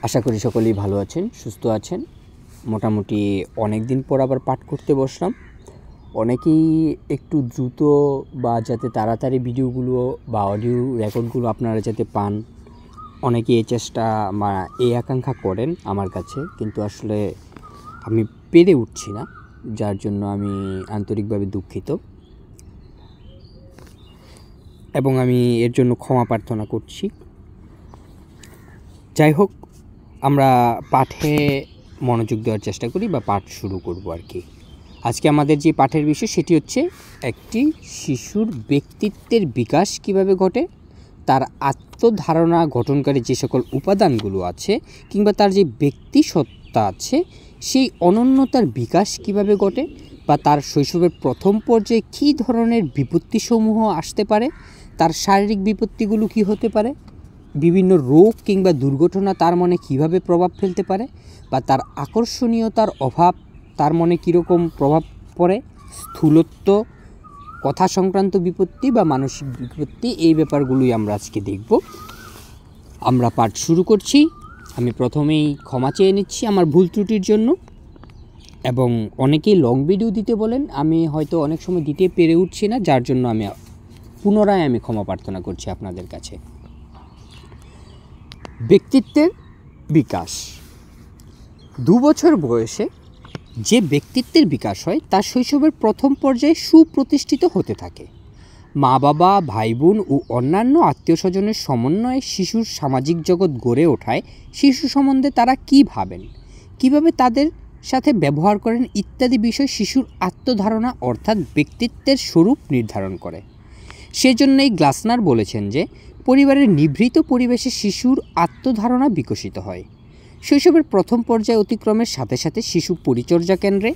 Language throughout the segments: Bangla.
আশা করি সকলেই ভালো আছেন, সুস্থ আছেন। মোটামুটি অনেক দিন পর আবার পাঠ করতে বসলাম। অনেকেই একটু দ্রুত বা যাতে তাড়াতাড়ি ভিডিওগুলো বা অডিও রেকর্ডগুলো আপনারা যাতে পান, অনেকে এই চেষ্টা বা এই আকাঙ্ক্ষা করেন আমার কাছে, কিন্তু আসলে আমি পেরে উঠছি না, যার জন্য আমি আন্তরিকভাবে দুঃখিত এবং আমি এর জন্য ক্ষমা প্রার্থনা করছি। যাই হোক, আমরা পাঠে মনোযোগ দেওয়ার চেষ্টা করি বা পাঠ শুরু করব আর কি। আজকে আমাদের যে পাঠের বিষয় সেটি হচ্ছে একটি শিশুর ব্যক্তিত্বের বিকাশ কিভাবে ঘটে, তার আত্মধারণা গঠনকারী যে সকল উপাদানগুলো আছে কিংবা তার যে ব্যক্তিসত্তা আছে সেই অনন্যতার বিকাশ কিভাবে ঘটে, বা তার শৈশবের প্রথম পর্যায়ে কী ধরনের বিপত্তিসমূহ আসতে পারে, তার শারীরিক বিপত্তিগুলো কী হতে পারে, বিভিন্ন রোগ কিংবা দুর্ঘটনা তার মনে কিভাবে প্রভাব ফেলতে পারে, বা তার আকর্ষণীয়তার অভাব তার মনে কীরকম প্রভাব পড়ে, স্থূলত্ব, কথা সংক্রান্ত বিপত্তি বা মানসিক বিপত্তি, এই ব্যাপারগুলোই আমরা আজকে দেখব। আমরা পাঠ শুরু করছি। আমি প্রথমেই ক্ষমা চেয়ে নিচ্ছি আমার ভুল ত্রুটির জন্য, এবং অনেকেই লং ভিডিও দিতে বলেন, আমি হয়তো অনেক সময় দিতে পেরে উঠছি না, যার জন্য পুনরায় ক্ষমা প্রার্থনা করছি আপনাদের কাছে। ব্যক্তিত্বের বিকাশ। 2 বছর বয়সে যে ব্যক্তিত্বের বিকাশ হয় তা শৈশবের প্রথম পর্যায়ে সুপ্রতিষ্ঠিত হতে থাকে। মা বাবা, ভাই বোন ও অন্যান্য আত্মীয় স্বজনের সমন্বয়ে শিশুর সামাজিক জগৎ গড়ে ওঠায় শিশু সম্বন্ধে তারা কী ভাবেন, কীভাবে তাদের সাথে ব্যবহার করেন ইত্যাদি বিষয় শিশুর আত্মধারণা অর্থাৎ ব্যক্তিত্বের স্বরূপ নির্ধারণ করে। সেজন্যই গ্লাসনার বলেছেন যে পরিবারের নিভৃত পরিবেশে শিশুর আত্মধারণা বিকশিত হয়। শৈশবের প্রথম পর্যায়ে অতিক্রমের সাথে সাথে শিশু পরিচর্যা কেন্দ্রে,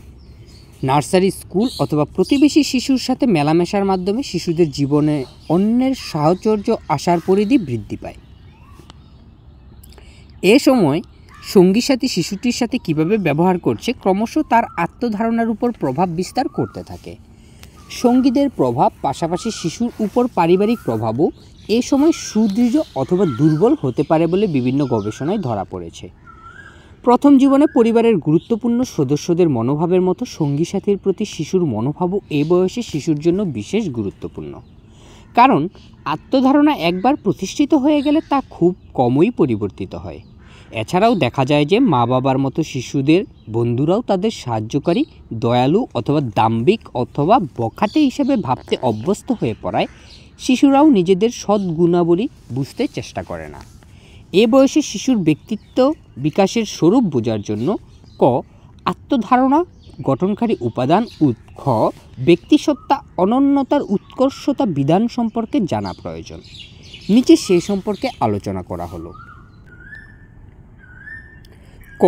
নার্সারি, স্কুল অথবা প্রতিবেশী শিশুর সাথে মেলামেশার মাধ্যমে শিশুদের জীবনে অন্যের সাহচর্য আসার পরিধি বৃদ্ধি পায়। এ সময় সঙ্গী সাথী শিশুটির সাথে কিভাবে ব্যবহার করছে ক্রমশ তার আত্মধারণার উপর প্রভাব বিস্তার করতে থাকে। সঙ্গীদের প্রভাব পাশাপাশি শিশুর উপর পারিবারিক প্রভাবও এ সময় সুদৃঢ় অথবা দুর্বল হতে পারে বলে বিভিন্ন গবেষণায় ধরা পড়েছে। প্রথম জীবনে পরিবারের গুরুত্বপূর্ণ সদস্যদের মনোভাবের মতো সঙ্গী সাথীর প্রতি শিশুর মনোভাবও এ বয়সে শিশুর জন্য বিশেষ গুরুত্বপূর্ণ, কারণ আত্মধারণা একবার প্রতিষ্ঠিত হয়ে গেলে তা খুব কমই পরিবর্তিত হয়। এছাড়াও দেখা যায় যে মা বাবার মতো শিশুদের বন্ধুরাও তাদের সাহায্যকারী, দয়ালু অথবা দাম্ভিক অথবা বখাটে হিসেবে ভাবতে অভ্যস্ত হয়ে পড়ায় শিশুরাও নিজেদের সৎ গুণাবলী বুঝতে চেষ্টা করে না। এ বয়সে শিশুর ব্যক্তিত্ব বিকাশের স্বরূপ বোঝার জন্য ক. আত্মধারণা গঠনকারী উপাদান ও খ. ব্যক্তিসত্তা অনন্যতার উৎকর্ষতা বিধান সম্পর্কে জানা প্রয়োজন। নিচে সেই সম্পর্কে আলোচনা করা হলো। ক.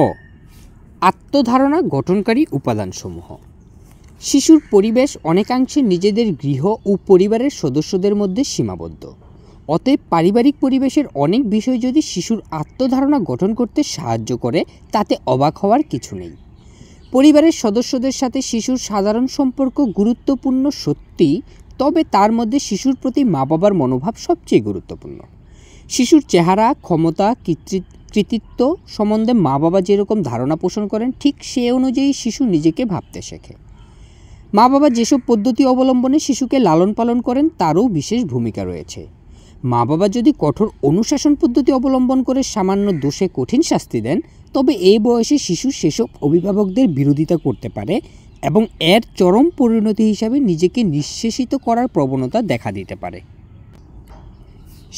আত্মধারণা গঠনকারী উপাদানসমূহ। শিশুর পরিবেশ অনেকাংশে নিজেদের গৃহ ও পরিবারের সদস্যদের মধ্যে সীমাবদ্ধ। অতএব পারিবারিক পরিবেশের অনেক বিষয় যদি শিশুর আত্মধারণা গঠন করতে সাহায্য করে তাতে অবাক হওয়ার কিছু নেই। পরিবারের সদস্যদের সাথে শিশুর সাধারণ সম্পর্ক গুরুত্বপূর্ণ সত্যি, তবে তার মধ্যে শিশুর প্রতি মা বাবার মনোভাব সবচেয়ে গুরুত্বপূর্ণ। শিশুর চেহারা, ক্ষমতা, কৃতিত্ব সম্বন্ধে মা বাবা যেরকম ধারণা পোষণ করেন ঠিক সে অনুযায়ী শিশু নিজেকে ভাবতে শেখে। মা বাবা যেসব পদ্ধতি অবলম্বনে শিশুকে লালন পালন করেন তারও বিশেষ ভূমিকা রয়েছে। মা বাবা যদি কঠোর অনুশাসন পদ্ধতি অবলম্বন করে সামান্য দোষে কঠিন শাস্তি দেন, তবে এই বয়সে শিশু সেসব অভিভাবকদের বিরোধিতা করতে পারে এবং এর চরম পরিণতি হিসাবে নিজেকে নিঃশেষিত করার প্রবণতা দেখা দিতে পারে।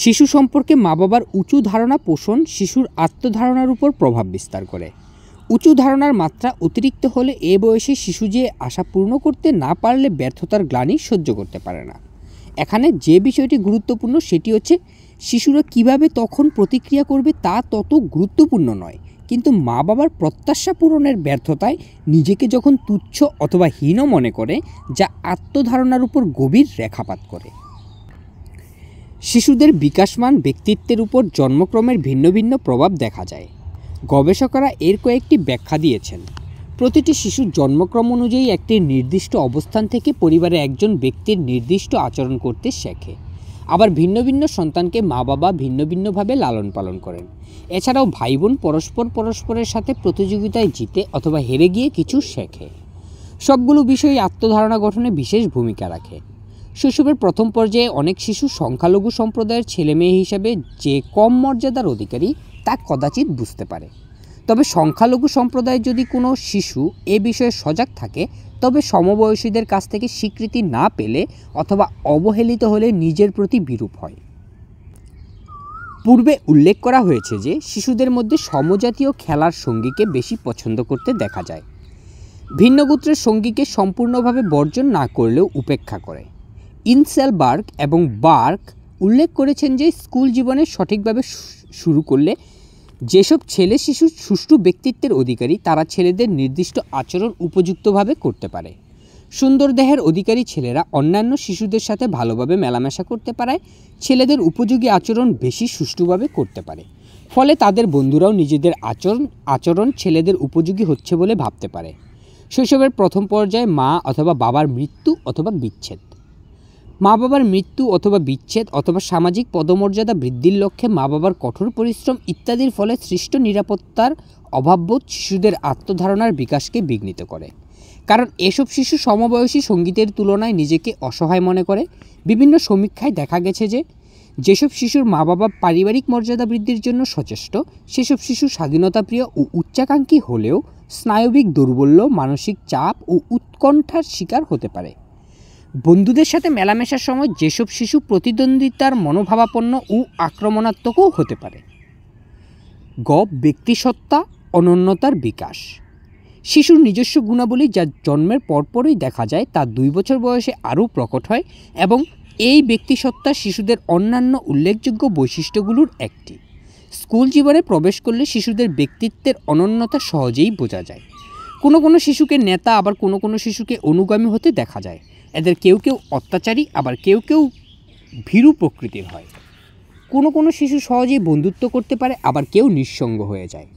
শিশু সম্পর্কে মা বাবার উঁচু ধারণা পোষণ শিশুর আত্মধারণার উপর প্রভাব বিস্তার করে। উঁচু ধারণার মাত্রা অতিরিক্ত হলে এ বয়সে শিশু যে আশা পূর্ণ করতে না পারলে ব্যর্থতার গ্লানি সহ্য করতে পারে না। এখানে যে বিষয়টি গুরুত্বপূর্ণ সেটি হচ্ছে শিশুরা কিভাবে তখন প্রতিক্রিয়া করবে তা তত গুরুত্বপূর্ণ নয়, কিন্তু মা বাবার প্রত্যাশা পূরণের ব্যর্থতায় নিজেকে যখন তুচ্ছ অথবা হীন মনে করে, যা আত্মধারণার উপর গভীর রেখাপাত করে। শিশুদের বিকাশমান ব্যক্তিত্বের উপর জন্মক্রমের ভিন্ন ভিন্ন প্রভাব দেখা যায়। গবেষকরা এর কয়েকটি ব্যাখ্যা দিয়েছেন। প্রতিটি শিশুর জন্মক্রম অনুযায়ী একটি নির্দিষ্ট অবস্থান থেকে পরিবারে একজন ব্যক্তির নির্দিষ্ট আচরণ করতে শেখে। আবার ভিন্ন ভিন্ন সন্তানকে মা বাবা ভিন্ন ভিন্নভাবে লালন পালন করেন। এছাড়াও ভাই বোন পরস্পরের সাথে প্রতিযোগিতায় জিতে অথবা হেরে গিয়ে কিছু শেখে। সবগুলো বিষয়ই আত্মধারণা গঠনে বিশেষ ভূমিকা রাখে। শৈশবের প্রথম পর্যায়ে অনেক শিশু সংখ্যালঘু সম্প্রদায়ের ছেলেমেয়ে হিসাবে যে কম মর্যাদার অধিকারী তা কদাচিৎ বুঝতে পারে। তবে সংখ্যালঘু সম্প্রদায়ের যদি কোনো শিশু এ বিষয়ে সজাগ থাকে, তবে সমবয়সীদের কাছ থেকে স্বীকৃতি না পেলে অথবা অবহেলিত হলে নিজের প্রতি বিরূপ হয়। পূর্বে উল্লেখ করা হয়েছে যে শিশুদের মধ্যে সমজাতীয় খেলার সঙ্গীকে বেশি পছন্দ করতে দেখা যায়। ভিন্ন গোত্রের সঙ্গীকে সম্পূর্ণভাবে বর্জন না করলেও উপেক্ষা করে। ইনসেলবার্গ এবং বার্ক উল্লেখ করেছেন যে স্কুল জীবনে সঠিকভাবে শুরু করলে যেসব ছেলে শিশু সুষ্ঠু ব্যক্তিত্বের অধিকারী তারা ছেলেদের নির্দিষ্ট আচরণ উপযুক্তভাবে করতে পারে। সুন্দর দেহের অধিকারী ছেলেরা অন্যান্য শিশুদের সাথে ভালোভাবে মেলামেশা করতে পারে, ছেলেদের উপযোগী আচরণ বেশি সুষ্ঠুভাবে করতে পারে। ফলে তাদের বন্ধুরাও নিজেদের আচরণ ছেলেদের উপযোগী হচ্ছে বলে ভাবতে পারে। শৈশবের প্রথম পর্যায়ে মা অথবা বাবার মৃত্যু অথবা বিচ্ছেদ। মা বাবার মৃত্যু অথবা বিচ্ছেদ অথবা সামাজিক পদমর্যাদা বৃদ্ধির লক্ষ্যে মা বাবার কঠোর পরিশ্রম ইত্যাদির ফলে সৃষ্ট নিরাপত্তার অভাববোধ শিশুদের আত্মধারণার বিকাশকে বিঘ্নিত করে। কারণ এসব শিশু সমবয়সী সঙ্গীতের তুলনায় নিজেকে অসহায় মনে করে। বিভিন্ন সমীক্ষায় দেখা গেছে যে যেসব শিশুর মা বাবা পারিবারিক মর্যাদা বৃদ্ধির জন্য সচেষ্ট, সেসব শিশু স্বাধীনতাপ্রিয় ও উচ্চাকাঙ্ক্ষী হলেও স্নায়বিক দৌর্বল্য, মানসিক চাপ ও উৎকণ্ঠার শিকার হতে পারে। বন্ধুদের সাথে মেলামেশার সময় যেসব শিশু প্রতিদ্বন্দ্বিতার মনোভাবাপন্ন ও আক্রমণাত্মকও হতে পারে। ব্যক্তিসত্তা অনন্যতার বিকাশ। শিশুর নিজস্ব গুণাবলী যা জন্মের পরপরই দেখা যায় তা 2 বছর বয়সে আরও প্রকট হয় এবং এই ব্যক্তিসত্তা শিশুদের অন্যান্য উল্লেখযোগ্য বৈশিষ্ট্যগুলোর একটি। স্কুল জীবনে প্রবেশ করলে শিশুদের ব্যক্তিত্বের অনন্যতা সহজেই বোঝা যায়। কোনো কোনো শিশুকে নেতা আবার কোনো কোনো শিশুকে অনুগামী হতে দেখা যায়। এদের কেউ কেউ অত্যাচারী আবার কেউ কেউ ভীরু প্রকৃতির হয়। কোনো কোনো শিশু সহজেই বন্ধুত্ব করতে পারে আবার কেউ নিঃসঙ্গ হয়ে যায়।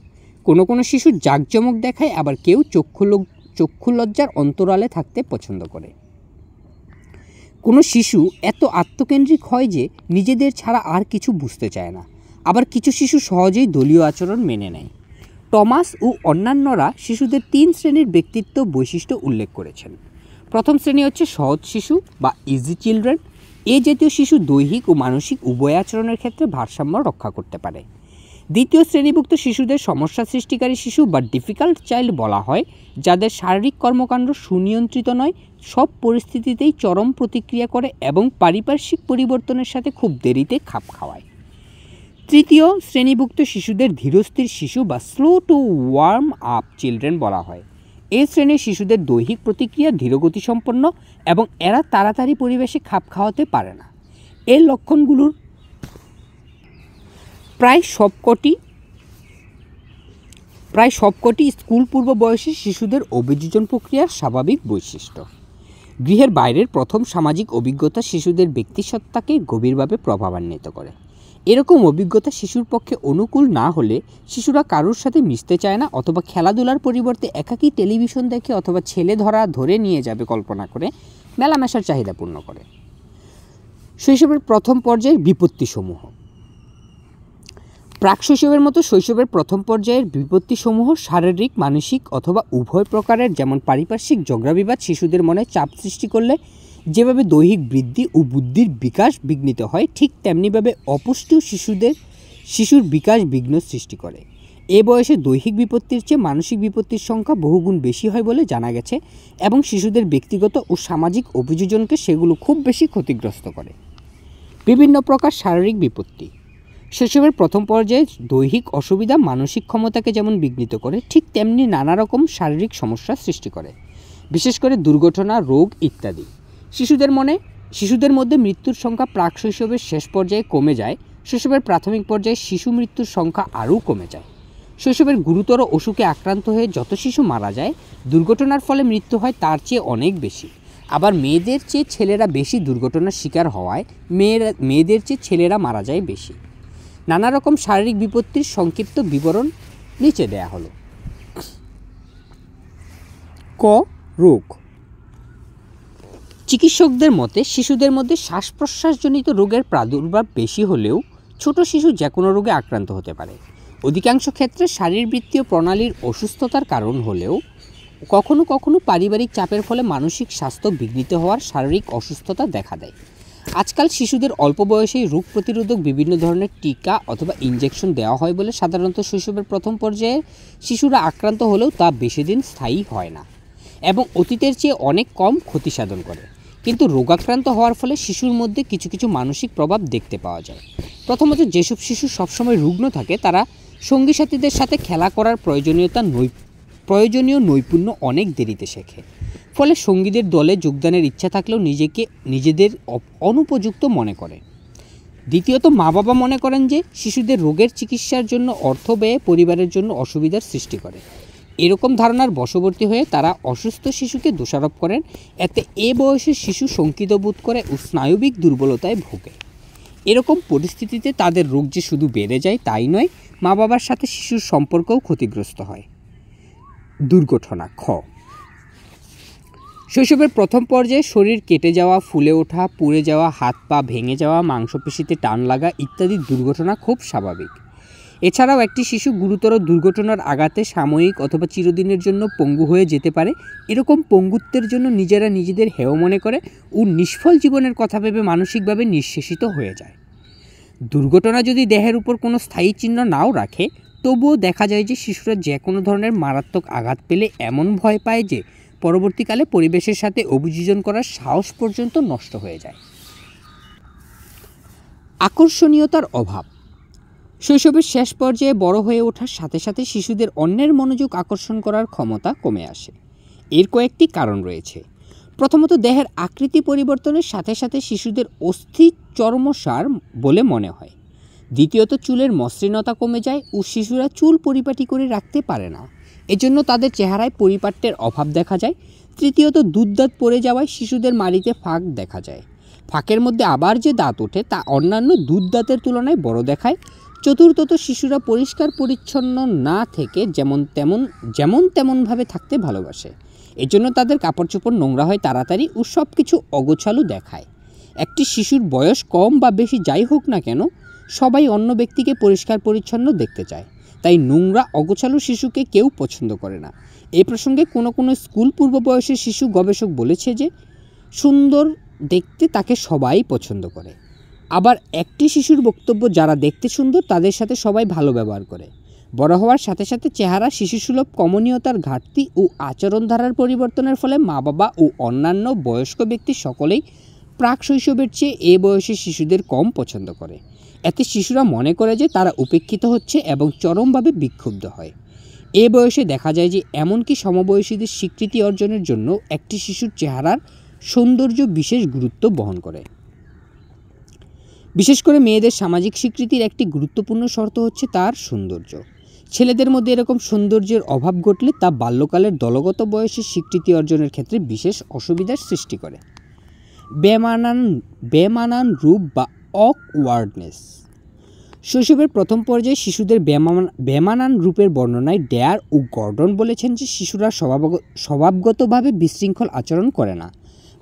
কোনো কোনো শিশু জাঁকজমক দেখায় আবার কেউ চক্ষু লজ্জার অন্তরালে থাকতে পছন্দ করে। কোনো শিশু এত আত্মকেন্দ্রিক হয় যে নিজেদের ছাড়া আর কিছু বুঝতে চায় না। আবার কিছু শিশু সহজেই দলীয় আচরণ মেনে নেয়। টমাস ও অন্যান্যরা শিশুদের 3 শ্রেণীর ব্যক্তিত্ব বৈশিষ্ট্য উল্লেখ করেছেন। প্রথম শ্রেণী হচ্ছে সহজ শিশু বা ইজি চিলড্রেন। এ জাতীয় শিশু দৈহিক ও মানসিক উভয় আচরণের ক্ষেত্রে ভারসাম্য রক্ষা করতে পারে। দ্বিতীয় শ্রেণীভুক্ত শিশুদের সমস্যা সৃষ্টিকারী শিশু বা ডিফিকাল্ট চাইল্ড বলা হয়, যাদের শারীরিক কর্মকাণ্ড সুনিয়ন্ত্রিত নয়, সব পরিস্থিতিতেই চরম প্রতিক্রিয়া করে এবং পারিপার্শ্বিক পরিবর্তনের সাথে খুব দেরিতে খাপ খাওয়ায়। তৃতীয় শ্রেণীভুক্ত শিশুদের ধীরস্থির শিশু বা slow two warm up children বলা হয়। এই শ্রেণীর শিশুদের দৈহিক প্রতিক্রিয়া ধীরগতিসম্পন্ন এবং এরা তাড়াতাড়ি পরিবেশে খাপ খাওয়াতে পারে না। এর লক্ষণগুলোর প্রায় সবকটি স্কুল পূর্ব বয়সী শিশুদের অভিযোজন প্রক্রিয়ার স্বাভাবিক বৈশিষ্ট্য। গৃহের বাইরের প্রথম সামাজিক অভিজ্ঞতা শিশুদের ব্যক্তিসত্তাকে গভীরভাবে প্রভাবান্বিত করে। এরকম অভিজ্ঞতা শিশুর পক্ষে অনুকূল না হলে শিশুরা কারোর সাথে মিশতে চায় না অথবা খেলাধুলার পরিবর্তে একাকী টেলিভিশন দেখে অথবা ছেলে ধরে নিয়ে যাবে কল্পনা করে মেলামেশার চাহিদা পূর্ণ করে। শৈশবের প্রথম পর্যায়ের বিপত্তিসমূহ। প্রাক-শৈশবের মতো শৈশবের প্রথম পর্যায়ের বিপত্তিসমূহ শারীরিক, মানসিক অথবা উভয় প্রকারের। যেমন পারিপার্শ্বিক ঝগড়াবিবাদ শিশুদের মনে চাপ সৃষ্টি করলে যেভাবে দৈহিক বৃদ্ধি ও বুদ্ধির বিকাশ বিঘ্নিত হয়, ঠিক তেমনিভাবে অপুষ্টিও শিশুর বিকাশ বিঘ্ন সৃষ্টি করে। এ বয়সে দৈহিক বিপত্তির চেয়ে মানসিক বিপত্তির সংখ্যা বহুগুণ বেশি হয় বলে জানা গেছে এবং শিশুদের ব্যক্তিগত ও সামাজিক অভিযোজনকে সেগুলো খুব বেশি ক্ষতিগ্রস্ত করে। বিভিন্ন প্রকার শারীরিক বিপত্তি। শৈশবের প্রথম পর্যায়ে দৈহিক অসুবিধা মানসিক ক্ষমতাকে যেমন বিঘ্নিত করে, ঠিক তেমনি নানা রকম শারীরিক সমস্যার সৃষ্টি করে, বিশেষ করে দুর্ঘটনা, রোগ ইত্যাদি। শিশুদের মধ্যে মৃত্যুর সংখ্যা প্রাক শৈশবের শেষ পর্যায়ে কমে যায়। শৈশবের প্রাথমিক পর্যায়ে শিশু মৃত্যুর সংখ্যা আরও কমে যায়। শৈশবের গুরুতর অসুখে আক্রান্ত হয়ে যত শিশু মারা যায়, দুর্ঘটনার ফলে মৃত্যু হয় তার চেয়ে অনেক বেশি। আবার মেয়েদের চেয়ে ছেলেরা বেশি দুর্ঘটনার শিকার হওয়ায় মেয়েদের চেয়ে ছেলেরা মারা যায় বেশি। নানা রকম শারীরিক বিপত্তির সংক্ষিপ্ত বিবরণ নিচে দেয়া হলো। রোগ। চিকিৎসকদের মতে শিশুদের মধ্যে শ্বাস প্রশ্বাসজনিত রোগের প্রাদুর্ভাব বেশি হলেও ছোট শিশু যে কোনো রোগে আক্রান্ত হতে পারে। অধিকাংশ ক্ষেত্রে শারীরবৃত্তীয় প্রণালীর অসুস্থতার কারণ হলেও কখনো কখনো পারিবারিক চাপের ফলে মানসিক স্বাস্থ্য বিঘ্নিত হওয়ার শারীরিক অসুস্থতা দেখা দেয়। আজকাল শিশুদের অল্প বয়সেই রোগ প্রতিরোধক বিভিন্ন ধরনের টিকা অথবা ইনজেকশন দেওয়া হয় বলে সাধারণত শৈশবের প্রথম পর্যায়ে শিশুরা আক্রান্ত হলেও তা বেশি দিন স্থায়ী হয় না এবং অতীতের চেয়ে অনেক কম ক্ষতি সাধন করে। কিন্তু রোগাক্রান্ত হওয়ার ফলে শিশুর মধ্যে কিছু কিছু মানসিক প্রভাব দেখতে পাওয়া যায়। প্রথমত, যেসব শিশু সবসময় রুগ্ন থাকে তারা সঙ্গী সাথীদের সাথে খেলা করার প্রয়োজনীয় নৈপুণ্য অনেক দেরিতে শেখে। ফলে সঙ্গীদের দলে যোগদানের ইচ্ছা থাকলেও নিজেদের অনুপযুক্ত মনে করে। দ্বিতীয়ত, মা বাবা মনে করেন যে শিশুদের রোগের চিকিৎসার জন্য অর্থ ব্যয়ে পরিবারের জন্য অসুবিধার সৃষ্টি করে। এরকম ধারণার বশবর্তী হয়ে তারা অসুস্থ শিশুকে দোষারোপ করেন। এতে এ বয়সের শিশু শঙ্কিত বোধ করে ও স্নায়বিক দুর্বলতায় ভোগে। এরকম পরিস্থিতিতে তাদের রোগ যে শুধু বেড়ে যায় তাই নয়, মা বাবার সাথে শিশুর সম্পর্কও ক্ষতিগ্রস্ত হয়। দুর্ঘটনা। শৈশবের প্রথম পর্যায়ে শরীর কেটে যাওয়া, ফুলে ওঠা, পুড়ে যাওয়া, হাত পা ভেঙে যাওয়া, মাংসপেশিতে টান লাগা ইত্যাদি দুর্ঘটনা খুব স্বাভাবিক। এছাড়াও একটি শিশু গুরুতর দুর্ঘটনার আঘাতে সাময়িক অথবা চিরদিনের জন্য পঙ্গু হয়ে যেতে পারে। এরকম পঙ্গুত্বের জন্য নিজেরা নিজেদের হেয় মনে করে ও নিষ্ফল জীবনের কথা ভেবে মানসিকভাবে নিঃশেষিত হয়ে যায়। দুর্ঘটনা যদি দেহের উপর কোনো স্থায়ী চিহ্ন নাও রাখে, তবুও দেখা যায় যে শিশুরা যে কোনো ধরনের মারাত্মক আঘাত পেলে এমন ভয় পায় যে পরবর্তীকালে পরিবেশের সাথে অভিযোজন করার সাহস পর্যন্ত নষ্ট হয়ে যায়। আকর্ষণীয়তার অভাব। শৈশবের শেষ পর্যায়ে বড় হয়ে ওঠার সাথে সাথে শিশুদের অন্যের মনোযোগ আকর্ষণ করার ক্ষমতা কমে আসে। এর কয়েকটি কারণ রয়েছে। প্রথমত, দেহের আকৃতি পরিবর্তনের সাথে সাথে শিশুদের অস্থি চর্মসার বলে মনে হয়। দ্বিতীয়ত, চুলের মসৃণতা কমে যায় ও শিশুরা চুল পরিপাটি করে রাখতে পারে না, এজন্য তাদের চেহারায় পরিপাট্যের অভাব দেখা যায়। তৃতীয়ত, দুধদাঁত পড়ে যাওয়ায় শিশুদের মাড়িতে ফাঁক দেখা যায়। ফাঁকের মধ্যে আবার যে দাঁত ওঠে তা অন্যান্য দুধদাঁতের তুলনায় বড় দেখায়। চতুর্থত, শিশুরা পরিষ্কার পরিচ্ছন্ন না থেকে যেমন তেমনভাবে থাকতে ভালোবাসে, এজন্য তাদের কাপড় চোপড় নোংরা হয় তাড়াতাড়ি ও সব কিছু অগোছালো দেখায়। একটি শিশুর বয়স কম বা বেশি যাই হোক না কেন, সবাই অন্য ব্যক্তিকে পরিষ্কার পরিচ্ছন্ন দেখতে চায়। তাই নোংরা অগোছালো শিশুকে কেউ পছন্দ করে না। এই প্রসঙ্গে কোনো স্কুল পূর্ব বয়সের শিশু গবেষক বলেছে যে সুন্দর দেখতে তাকে সবাই পছন্দ করে। আবার একটি শিশুর বক্তব্য, যারা দেখতে সুন্দর তাদের সাথে সবাই ভালো ব্যবহার করে। বড় হওয়ার সাথে সাথে চেহারা শিশুসুলভ কমনীয়তার ঘাটতি ও আচরণধারার পরিবর্তনের ফলে মা বাবা ও অন্যান্য বয়স্ক ব্যক্তি সকলেই প্রাক শৈশবের চেয়ে এ বয়সের শিশুদের কম পছন্দ করে। এতে শিশুরা মনে করে যে তারা উপেক্ষিত হচ্ছে এবং চরমভাবে বিক্ষুব্ধ হয়। এ বয়সে দেখা যায় যে এমনকি সমবয়সীদের স্বীকৃতি অর্জনের জন্য একটি শিশুর চেহারার সৌন্দর্য বিশেষ গুরুত্ব বহন করে। বিশেষ করে মেয়েদের সামাজিক স্বীকৃতির একটি গুরুত্বপূর্ণ শর্ত হচ্ছে তার সৌন্দর্য। ছেলেদের মধ্যে এরকম সৌন্দর্যের অভাব ঘটলে তা বাল্যকালের দলগত বয়সের স্বীকৃতি অর্জনের ক্ষেত্রে বিশেষ অসুবিধার সৃষ্টি করে। বেমানান রূপ বা অকওয়ার্ডনেস। শৈশবের প্রথম পর্যায়ে শিশুদের বেমানান রূপের বর্ণনায় ডেয়ার ও গর্ডন বলেছেন যে শিশুরা স্বভাবগতভাবে বিশৃঙ্খল আচরণ করে না,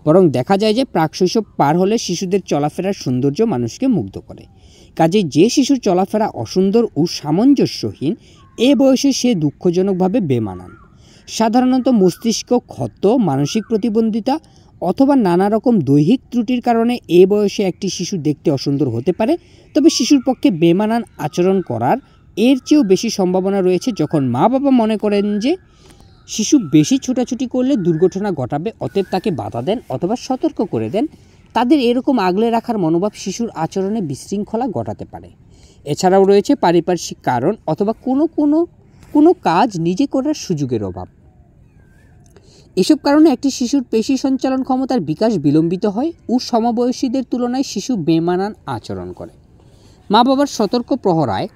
বরং দেখা যায় যে প্রাক শৈশব পার হলে শিশুদের চলাফেরার সৌন্দর্য মানুষকে মুগ্ধ করে। কাজেই যে শিশুর চলাফেরা অসুন্দর ও সামঞ্জস্যহীন, এ বয়সে সে দুঃখজনকভাবে বেমানান। সাধারণত মস্তিষ্ক ক্ষত, মানসিক প্রতিবন্ধিতা অথবা নানা রকম দৈহিক ত্রুটির কারণে এ বয়সে একটি শিশু দেখতে অসুন্দর হতে পারে। তবে শিশুর পক্ষে বেমানান আচরণ করার এর চেয়েও বেশি সম্ভাবনা রয়েছে যখন মা বাবা মনে করেন যে শিশু বেশি ছোটাছুটি করলে দুর্ঘটনা ঘটাবে, অতএব তাকে বাধা দেন অথবা সতর্ক করে দেন। তাদের এরকম আগলে রাখার মনোভাব শিশুর আচরণে বিশৃঙ্খলা ঘটাতে পারে। এছাড়াও রয়েছে পারিপার্শ্বিক কারণ অথবা কোনো কাজ নিজে করার সুযোগের অভাব। এসব কারণে একটি শিশুর পেশি সঞ্চালন ক্ষমতার বিকাশ বিলম্বিত হয় ও সমবয়সীদের তুলনায় শিশু বেমানান আচরণ করে। মা বাবার সতর্ক প্রহরায়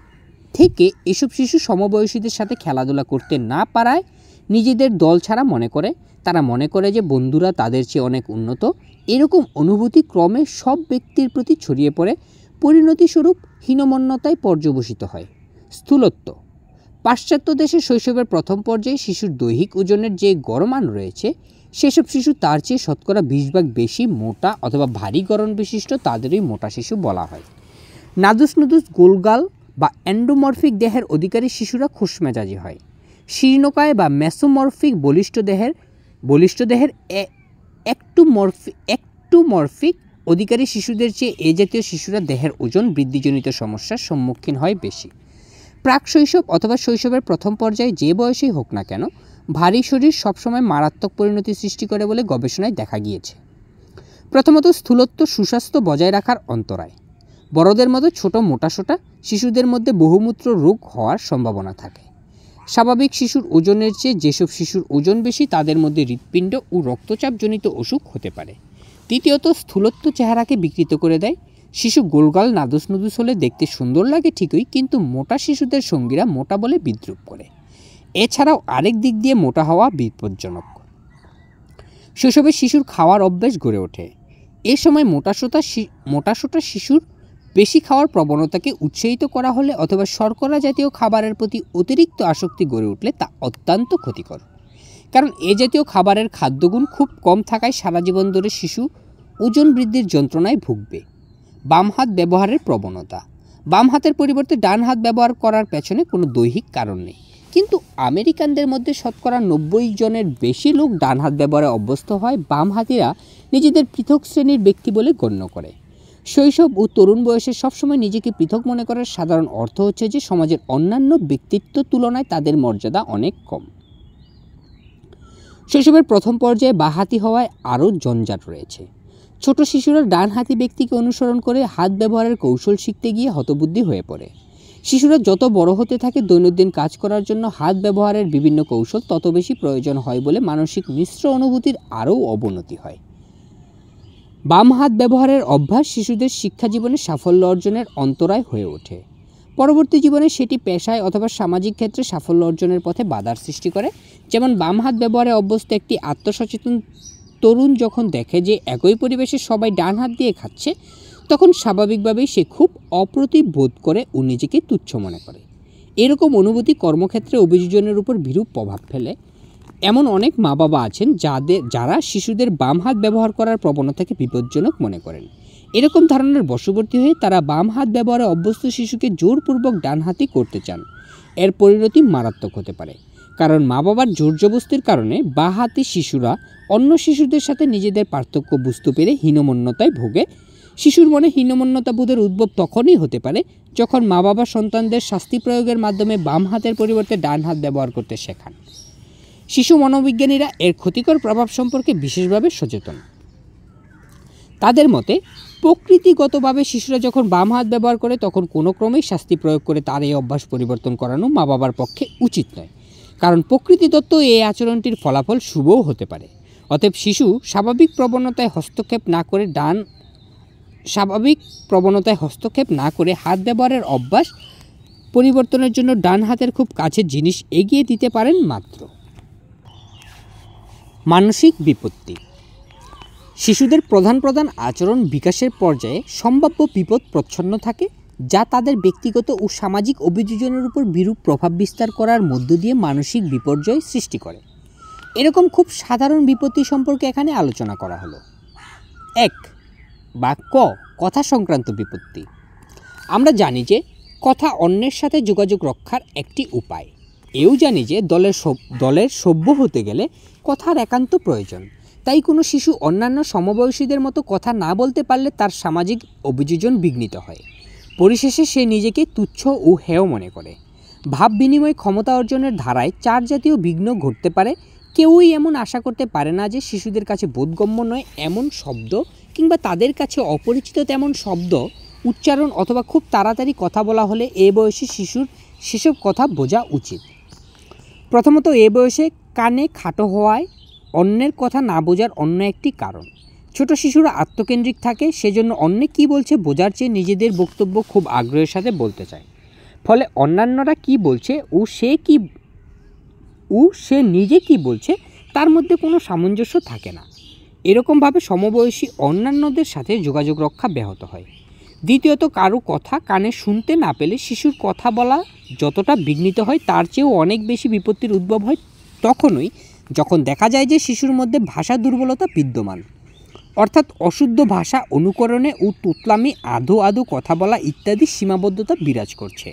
থেকে এসব শিশু সমবয়সীদের সাথে খেলাধুলা করতে না পারায় নিজেদের দল ছাড়া মনে করে। তারা মনে করে যে বন্ধুরা তাদের চেয়ে অনেক উন্নত। এরকম অনুভূতি ক্রমে সব ব্যক্তির প্রতি ছড়িয়ে পড়ে, পরিণতিস্বরূপ হীনমন্যতায় পর্যবসিত হয়। স্থূলত্ব। পাশ্চাত্য দেশে শৈশবের প্রথম পর্যায়ে শিশুর দৈহিক ওজনের যে গড় মান রয়েছে সেসব শিশু তার চেয়ে শতকরা 20 ভাগ বেশি মোটা অথবা ভারী গড়ন বিশিষ্ট, তাদেরই মোটা শিশু বলা হয়। নাদুস নুদুস গোলগাল বা এন্ডোমরফিক দেহের অধিকারী শিশুরা খুশমেজাজি হয়। শীর্ণকায় বা মেসোমরফিক বলিষ্ঠ দেহের একটুমরফিক অধিকারী শিশুদের চেয়ে এ জাতীয় শিশুরা দেহের ওজন বৃদ্ধিজনিত সমস্যার সম্মুখীন হয় বেশি। প্রাক শৈশব অথবা শৈশবের প্রথম পর্যায়ে যে বয়সেই হোক না কেন, ভারী শরীর সবসময় মারাত্মক পরিণতি সৃষ্টি করে বলে গবেষণায় দেখা গিয়েছে। প্রথমত, স্থূলত্ব সুস্বাস্থ্য বজায় রাখার অন্তরায়। বড়দের মতো ছোট মোটাসোটা শিশুদের মধ্যে বহুমূত্র রোগ হওয়ার সম্ভাবনা থাকে। স্বাভাবিক শিশুর ওজনের চেয়ে যেসব শিশুর ওজন বেশি, তাদের মধ্যে হৃৎপিণ্ড ও রক্তচাপজনিত অসুখ হতে পারে। তৃতীয়ত, স্থূলত্ব চেহারাকে বিকৃত করে দেয়। শিশু গোলগাল নাদুস নুদুস হলে দেখতে সুন্দর লাগে ঠিকই, কিন্তু মোটা শিশুদের সঙ্গীরা মোটা বলে বিদ্রূপ করে। এছাড়াও আরেক দিক দিয়ে মোটা হওয়া বিপজ্জনক। শৈশবে শিশুর খাওয়ার অভ্যাস গড়ে ওঠে। এ সময় মোটাসোটা শিশুর বেশি খাওয়ার প্রবণতাকে উৎসাহিত করা হলে অথবা শর্করা জাতীয় খাবারের প্রতি অতিরিক্ত আসক্তি গড়ে উঠলে তা অত্যন্ত ক্ষতিকর। কারণ এ জাতীয় খাবারের খাদ্যগুণ খুব কম থাকায় সারা জীবন ধরে শিশু ওজন বৃদ্ধির যন্ত্রণায় ভুগবে। বাম হাত ব্যবহারের প্রবণতা। বাম হাতের পরিবর্তে ডান হাত ব্যবহার করার পেছনে কোনো দৈহিক কারণ নেই, কিন্তু আমেরিকানদের মধ্যে শতকরা 90 জনের বেশি লোক ডান হাত ব্যবহারে অভ্যস্ত হয়। বাম হাতিরা নিজেদের পৃথক শ্রেণীর ব্যক্তি বলে গণ্য করে। শৈশব ও তরুণ বয়সে সবসময় নিজেকে পৃথক মনে করার সাধারণ অর্থ হচ্ছে যে সমাজের অন্যান্য ব্যক্তিত্ব তুলনায় তাদের মর্যাদা অনেক কম। শৈশবের প্রথম পর্যায়ে বাঁহাতি হওয়ায় আরও জঞ্জাট রয়েছে। ছোট শিশুরা ডান হাতি ব্যক্তিকে অনুসরণ করে হাত ব্যবহারের কৌশল শিখতে গিয়ে হতবুদ্ধি হয়ে পড়ে। শিশুরা যত বড় হতে থাকে, দৈনন্দিন কাজ করার জন্য হাত ব্যবহারের বিভিন্ন কৌশল তত বেশি প্রয়োজন হয় বলে মানসিক মিশ্র অনুভূতির আরও অবনতি হয়। বাম হাত ব্যবহারের অভ্যাস শিশুদের শিক্ষা জীবনে সাফল্য অর্জনের অন্তরায় হয়ে ওঠে। পরবর্তী জীবনে সেটি পেশায় অথবা সামাজিক ক্ষেত্রে সাফল্য অর্জনের পথে বাধার সৃষ্টি করে। যেমন বাম হাত ব্যবহারে অভ্যস্ত একটি আত্মসচেতন তরুণ যখন দেখে যে একই পরিবেশে সবাই ডান হাত দিয়ে খাচ্ছে, তখন স্বাভাবিকভাবেই সে খুব অপ্রতিভ বোধ করে ও নিজেকে তুচ্ছ মনে করে। এরকম অনুভূতি কর্মক্ষেত্রে অভিযোজনের উপর বিরূপ প্রভাব ফেলে। এমন অনেক মা বাবা আছেন যারা শিশুদের বাম হাত ব্যবহার করার প্রবণতাকে বিপজ্জনক মনে করেন। এরকম ধারণার বশবর্তী হয়ে তারা বাম হাত ব্যবহারে অভ্যস্ত শিশুকে জোরপূর্বক ডান হাতি করতে চান। এর পরিণতি মারাত্মক হতে পারে, কারণ মা বাবার জোরজবস্তির কারণে বাঁ হাতি শিশুরা অন্য শিশুদের সাথে নিজেদের পার্থক্য বুঝতে পেরে হীনমন্যতায় ভোগে। শিশুর মনে হীনমন্যতা বোধের উদ্ভব তখনই হতে পারে যখন মা বাবা সন্তানদের শাস্তি প্রয়োগের মাধ্যমে বাম হাতের পরিবর্তে ডান হাত ব্যবহার করতে শেখান। শিশু মনোবিজ্ঞানীরা এর ক্ষতিকর প্রভাব সম্পর্কে বিশেষভাবে সচেতন। তাদের মতে, প্রকৃতিগতভাবে শিশুরা যখন বাম হাত ব্যবহার করে তখন কোনো ক্রমেই শাস্তি প্রয়োগ করে তার এই অভ্যাস পরিবর্তন করানো মা বাবার পক্ষে উচিত নয়, কারণ প্রকৃতিদত্ত এই আচরণটির ফলাফল শুভও হতে পারে। অতএব শিশু স্বাভাবিক প্রবণতায় হস্তক্ষেপ না করে হাত ব্যবহারের অভ্যাস পরিবর্তনের জন্য ডান হাতের খুব কাছের জিনিস এগিয়ে দিতে পারেন মাত্র। মানসিক বিপত্তি। শিশুদের প্রধান আচরণ বিকাশের পর্যায়ে সম্ভাব্য বিপদ প্রচ্ছন্ন থাকে, যা তাদের ব্যক্তিগত ও সামাজিক অভিযোজনের উপর বিরূপ প্রভাব বিস্তার করার মধ্য দিয়ে মানসিক বিপর্যয় সৃষ্টি করে। এরকম খুব সাধারণ বিপত্তি সম্পর্কে এখানে আলোচনা করা হলো। 1. কথা সংক্রান্ত বিপত্তি। আমরা জানি যে কথা অন্যের সাথে যোগাযোগ রক্ষার একটি উপায়। এও জানি যে দলের সভ্য হতে গেলে কথার একান্ত প্রয়োজন। তাই কোনো শিশু অন্যান্য সমবয়সীদের মতো কথা না বলতে পারলে তার সামাজিক অভিযোজন বিঘ্নিত হয়। পরিশেষে সে নিজেকে তুচ্ছ ও হেয় মনে করে। ভাব বিনিময় ক্ষমতা অর্জনের ধারায় 4 জাতীয় বিঘ্ন ঘটতে পারে। কেউই এমন আশা করতে পারে না যে শিশুদের কাছে বোধগম্য নয় এমন শব্দ কিংবা তাদের কাছে অপরিচিত তেমন শব্দ উচ্চারণ অথবা খুব তাড়াতাড়ি কথা বলা হলে এ বয়সী শিশুর সেসব কথা বোঝা উচিত। প্রথমত, এ বয়সে কানে খাটো হওয়ায় অন্যের কথা না বোঝার অন্য একটি কারণ। ছোট শিশুরা আত্মকেন্দ্রিক থাকে, সেজন্য অন্যে কী বলছে বোঝার চেয়ে নিজেদের বক্তব্য খুব আগ্রহের সাথে বলতে চায়। ফলে অন্যান্যরা কি বলছে ও সে নিজে কি বলছে তার মধ্যে কোনো সামঞ্জস্য থাকে না। এরকমভাবে সমবয়সী অন্যান্যদের সাথে যোগাযোগ রক্ষা ব্যাহত হয়। দ্বিতীয়ত, কারো কথা কানে শুনতে না পেলে শিশুর কথা বলা যতটা বিঘ্নিত হয় তার চেয়েও অনেক বেশি বিপত্তির উদ্ভব হয় তখনই যখন দেখা যায় যে শিশুর মধ্যে ভাষা দুর্বলতা বিদ্যমান, অর্থাৎ অশুদ্ধ ভাষা অনুকরণে ও তুতলামি, আধো আধো কথা বলা ইত্যাদি সীমাবদ্ধতা বিরাজ করছে।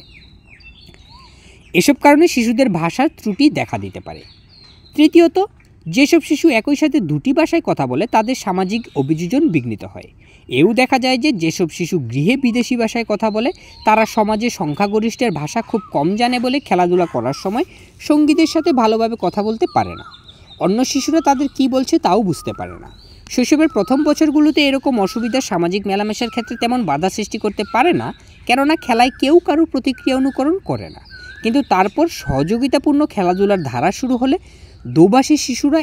এসব কারণে শিশুদের ভাষার ত্রুটি দেখা দিতে পারে। তৃতীয়ত, যেসব শিশু একই সাথে দুটি ভাষায় কথা বলে তাদের সামাজিক অভিযোজন বিঘ্নিত হয়। এও দেখা যায় যে যেসব শিশু গৃহে বিদেশি ভাষায় কথা বলে তারা সমাজে সংখ্যাগরিষ্ঠের ভাষা খুব কম জানে বলে খেলাধুলা করার সময় সঙ্গীদের সাথে ভালোভাবে কথা বলতে পারে না। অন্য শিশুরা তাদের কী বলছে তাও বুঝতে পারে না। শৈশবের প্রথম বছরগুলোতে এরকম অসুবিধা সামাজিক মেলামেশার ক্ষেত্রে তেমন বাধা সৃষ্টি করতে পারে না, কেননা খেলায় কেউ কারোর প্রতিক্রিয়া অনুকরণ করে না। কিন্তু তারপর সহযোগিতাপূর্ণ খেলাধুলার ধারা শুরু হলে দোভাষী শিশুরা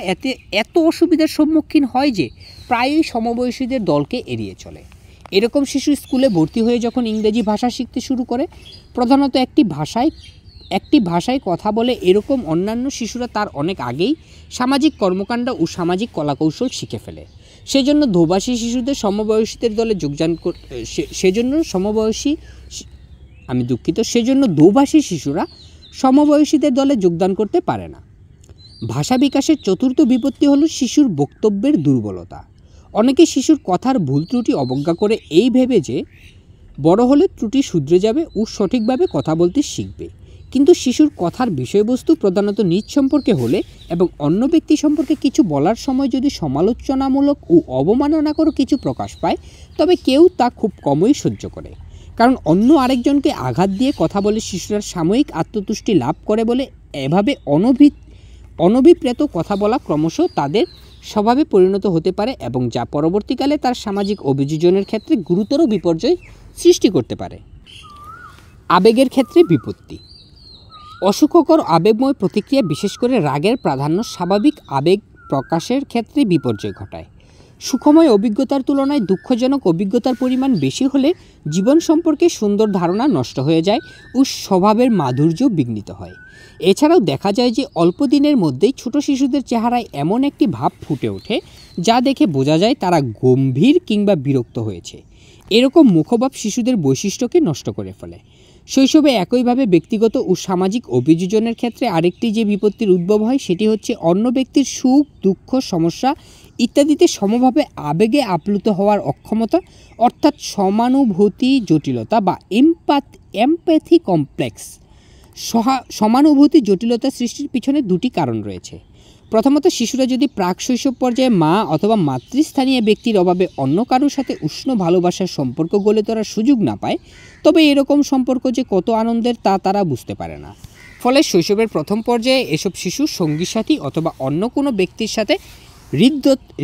এত অসুবিধার সম্মুখীন হয় যে প্রায়ই সমবয়সীদের দলকে এড়িয়ে চলে। এরকম শিশু স্কুলে ভর্তি হয়ে যখন ইংরেজি ভাষা শিখতে শুরু করে, প্রধানত একটি ভাষায় কথা বলে এরকম অন্যান্য শিশুরা তার অনেক আগেই সামাজিক কর্মকাণ্ড ও সামাজিক কলাকৌশল শিখে ফেলে। সেজন্য দোভাষী শিশুদের সমবয়সীদের দলে সেজন্য দোভাষী শিশুরা সমবয়সীদের দলে যোগদান করতে পারে না। ভাষা বিকাশের চতুর্থ বিপত্তি হলো শিশুর বক্তব্যের দুর্বলতা। অনেকে শিশুর কথার ভুল ত্রুটি অবজ্ঞা করে এই ভেবে যে বড় হলে ত্রুটি শুধরে যাবে ও সঠিকভাবে কথা বলতে শিখবে। কিন্তু শিশুর কথার বিষয়বস্তু প্রধানত নিজ সম্পর্কে হলে এবং অন্য ব্যক্তি সম্পর্কে কিছু বলার সময় যদি সমালোচনামূলক ও অবমাননাকর কিছু প্রকাশ পায়, তবে কেউ তা খুব কমই সহ্য করে। কারণ অন্য আরেকজনকে আঘাত দিয়ে কথা বলে শিশুরা সাময়িক আত্মতুষ্টি লাভ করে বলে এভাবে অনভিপ্রেত কথা বলা ক্রমশ তাদের স্বভাবে পরিণত হতে পারে এবং যা পরবর্তীকালে তার সামাজিক অভিযোজনের ক্ষেত্রে গুরুতর বিপর্যয় সৃষ্টি করতে পারে। আবেগের ক্ষেত্রে বিপত্তি। অসুখকর আবেগময় প্রতিক্রিয়া, বিশেষ করে রাগের প্রাধান্য স্বাভাবিক আবেগ প্রকাশের ক্ষেত্রে বিপর্যয় ঘটায়। সুখময় অভিজ্ঞতার তুলনায় দুঃখজনক অভিজ্ঞতার পরিমাণ বেশি হলে জীবন সম্পর্কে সুন্দর ধারণা নষ্ট হয়ে যায় ও স্বভাবের মাধুর্য বিঘ্নিত হয়। এছাড়াও দেখা যায় যে অল্প দিনের মধ্যেই ছোট শিশুদের চেহারায় এমন একটি ভাব ফুটে ওঠে যা দেখে বোঝা যায় তারা গম্ভীর কিংবা বিরক্ত হয়েছে। এরকম মুখভাব শিশুদের বৈশিষ্ট্যকে নষ্ট করে ফেলে। শৈশবে একইভাবে ব্যক্তিগত ও সামাজিক অভিযোজনের ক্ষেত্রে আরেকটি যে বিপত্তির উদ্ভব হয় সেটি হচ্ছে অন্য ব্যক্তির সুখ, দুঃখ, সমস্যা ইত্যাদিতে সমভাবে আবেগে আপ্লুত হওয়ার অক্ষমতা, অর্থাৎ সমানুভূতি জটিলতা বা এমপ্যাথি কমপ্লেক্স। সমানুভূতি জটিলতা সৃষ্টির পিছনে দুটি কারণ রয়েছে। প্রথমত, শিশুরা যদি প্রাক শৈশব পর্যায়ে মা অথবা মাতৃস্থানীয় ব্যক্তির অভাবে অন্য কারোর সাথে উষ্ণ ভালোবাসার সম্পর্ক গড়ে তোলার সুযোগ না পায়, তবে এরকম সম্পর্ক যে কত আনন্দের তা তারা বুঝতে পারে না। ফলে শৈশবের প্রথম পর্যায়ে এসব শিশু সঙ্গী সাথী অথবা অন্য কোনো ব্যক্তির সাথে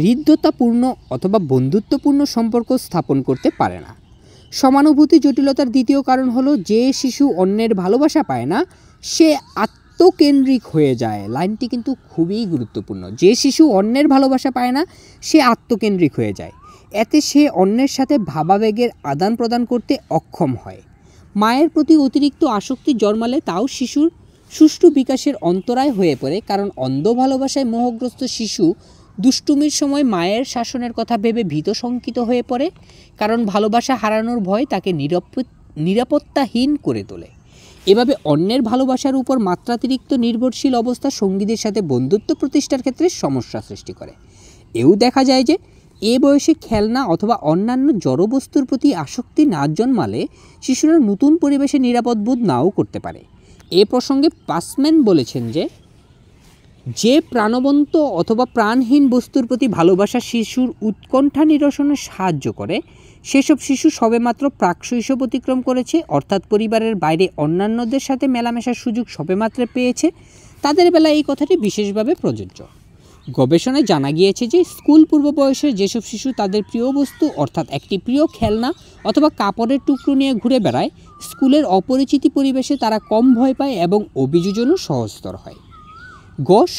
হৃদ্যতাপূর্ণ অথবা বন্ধুত্বপূর্ণ সম্পর্ক স্থাপন করতে পারে না। সমানুভূতি জটিলতার দ্বিতীয় কারণ হলো যে শিশু অন্যের ভালোবাসা পায় না সে আত্মকেন্দ্রিক হয়ে যায়। লাইনটি কিন্তু খুবই গুরুত্বপূর্ণ। যে শিশু অন্যের ভালোবাসা পায় না সে আত্মকেন্দ্রিক হয়ে যায়। এতে সে অন্যের সাথে ভাবাবেগের আদান প্রদান করতে অক্ষম হয়। মায়ের প্রতি অতিরিক্ত আসক্তি জন্মালে তাও শিশুর সুষ্ঠু বিকাশের অন্তরায় হয়ে পড়ে, কারণ অন্ধ ভালোবাসায় মোহগ্রস্ত শিশু দুষ্টুমির সময় মায়ের শাসনের কথা ভেবে ভীত শঙ্কিত হয়ে পড়ে, কারণ ভালোবাসা হারানোর ভয় তাকে নিরাপত্তাহীন করে তোলে। এভাবে অন্যের ভালোবাসার উপর মাত্রাতিরিক্ত নির্ভরশীল অবস্থা সঙ্গীদের সাথে বন্ধুত্ব প্রতিষ্ঠার ক্ষেত্রে সমস্যা সৃষ্টি করে। এও দেখা যায় যে এ বয়সে খেলনা অথবা অন্যান্য জড়বস্তুর প্রতি আসক্তি না জন্মালে শিশুরা নতুন পরিবেশে নিরাপদ বোধ নাও করতে পারে। এ প্রসঙ্গে পাসম্যান বলেছেন যে প্রাণবন্ত অথবা প্রাণহীন বস্তুর প্রতি ভালোবাসা শিশুর উৎকণ্ঠা নিরসনে সাহায্য করে, সেসব শিশু সবেমাত্র প্রাকশৈশব অতিক্রম করেছে, অর্থাৎ পরিবারের বাইরে অন্যান্যদের সাথে মেলামেশার সুযোগ সবেমাত্র পেয়েছে, তাদের বেলায় এই কথাটি বিশেষভাবে প্রযোজ্য। গবেষণায় জানা গিয়েছে যে স্কুল পূর্ব বয়সের যেসব শিশু তাদের প্রিয় বস্তু অর্থাৎ একটি প্রিয় খেলনা অথবা কাপড়ের টুকরো নিয়ে ঘুরে বেড়ায়, স্কুলের অপরিচিত পরিবেশে তারা কম ভয় পায় এবং অভিযোজনও সহজতর হয়।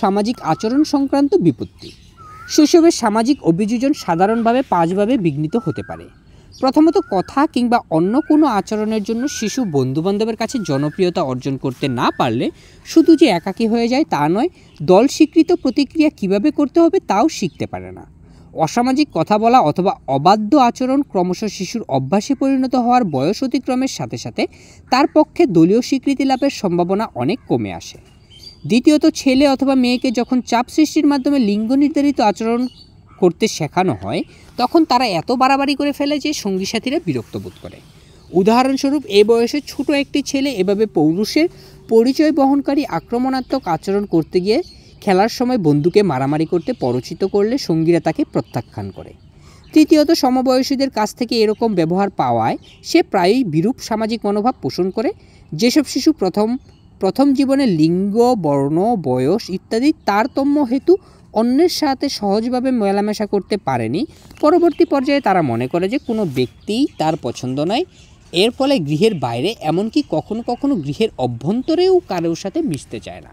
সামাজিক আচরণ সংক্রান্ত বিপত্তি। শৈশবের সামাজিক অভিযোজন সাধারণভাবে পাঁচভাবে বিঘ্নিত হতে পারে। প্রথমত, কথা কিংবা অন্য কোনো আচরণের জন্য শিশু বন্ধুবান্ধবের কাছে জনপ্রিয়তা অর্জন করতে না পারলে শুধু যে একাকী হয়ে যায় তা নয়, দল স্বীকৃত প্রতিক্রিয়া কিভাবে করতে হবে তাও শিখতে পারে না। অসামাজিক কথা বলা অথবা অবাধ্য আচরণ ক্রমশ শিশুর অভ্যাসে পরিণত হওয়ার বয়স অতিক্রমের সাথে সাথে তার পক্ষে দলীয় স্বীকৃতি লাভের সম্ভাবনা অনেক কমে আসে। দ্বিতীয়ত, ছেলে অথবা মেয়েকে যখন চাপ সৃষ্টির মাধ্যমে লিঙ্গ নির্ধারিত আচরণ করতে শেখানো হয় তখন তারা এত বাড়াবাড়ি করে ফেলে যে সঙ্গী সাথীরা বিরক্ত বোধ করে। উদাহরণস্বরূপ, এ বয়সে ছোট একটি ছেলে এভাবে পৌরুষের পরিচয় বহনকারী আক্রমণাত্মক আচরণ করতে গিয়ে খেলার সময় বন্ধুকে মারামারি করতে প্ররোচিত করলে সঙ্গীরা তাকে প্রত্যাখ্যান করে। তৃতীয়ত, সমবয়সীদের কাছ থেকে এরকম ব্যবহার পাওয়ায় সে প্রায়ই বিরূপ সামাজিক মনোভাব পোষণ করে। যেসব শিশু প্রথম জীবনে লিঙ্গ, বর্ণ, বয়স ইত্যাদি তারতম্য হেতু অন্যের সাথে সহজভাবে মেলামেশা করতে পারেনি, পরবর্তী পর্যায়ে তারা মনে করে যে কোনো ব্যক্তিই তার পছন্দ নয়। এর ফলে গৃহের বাইরে, এমনকি কখনো কখনো গৃহের অভ্যন্তরেও কারোর সাথে মিশতে চায় না।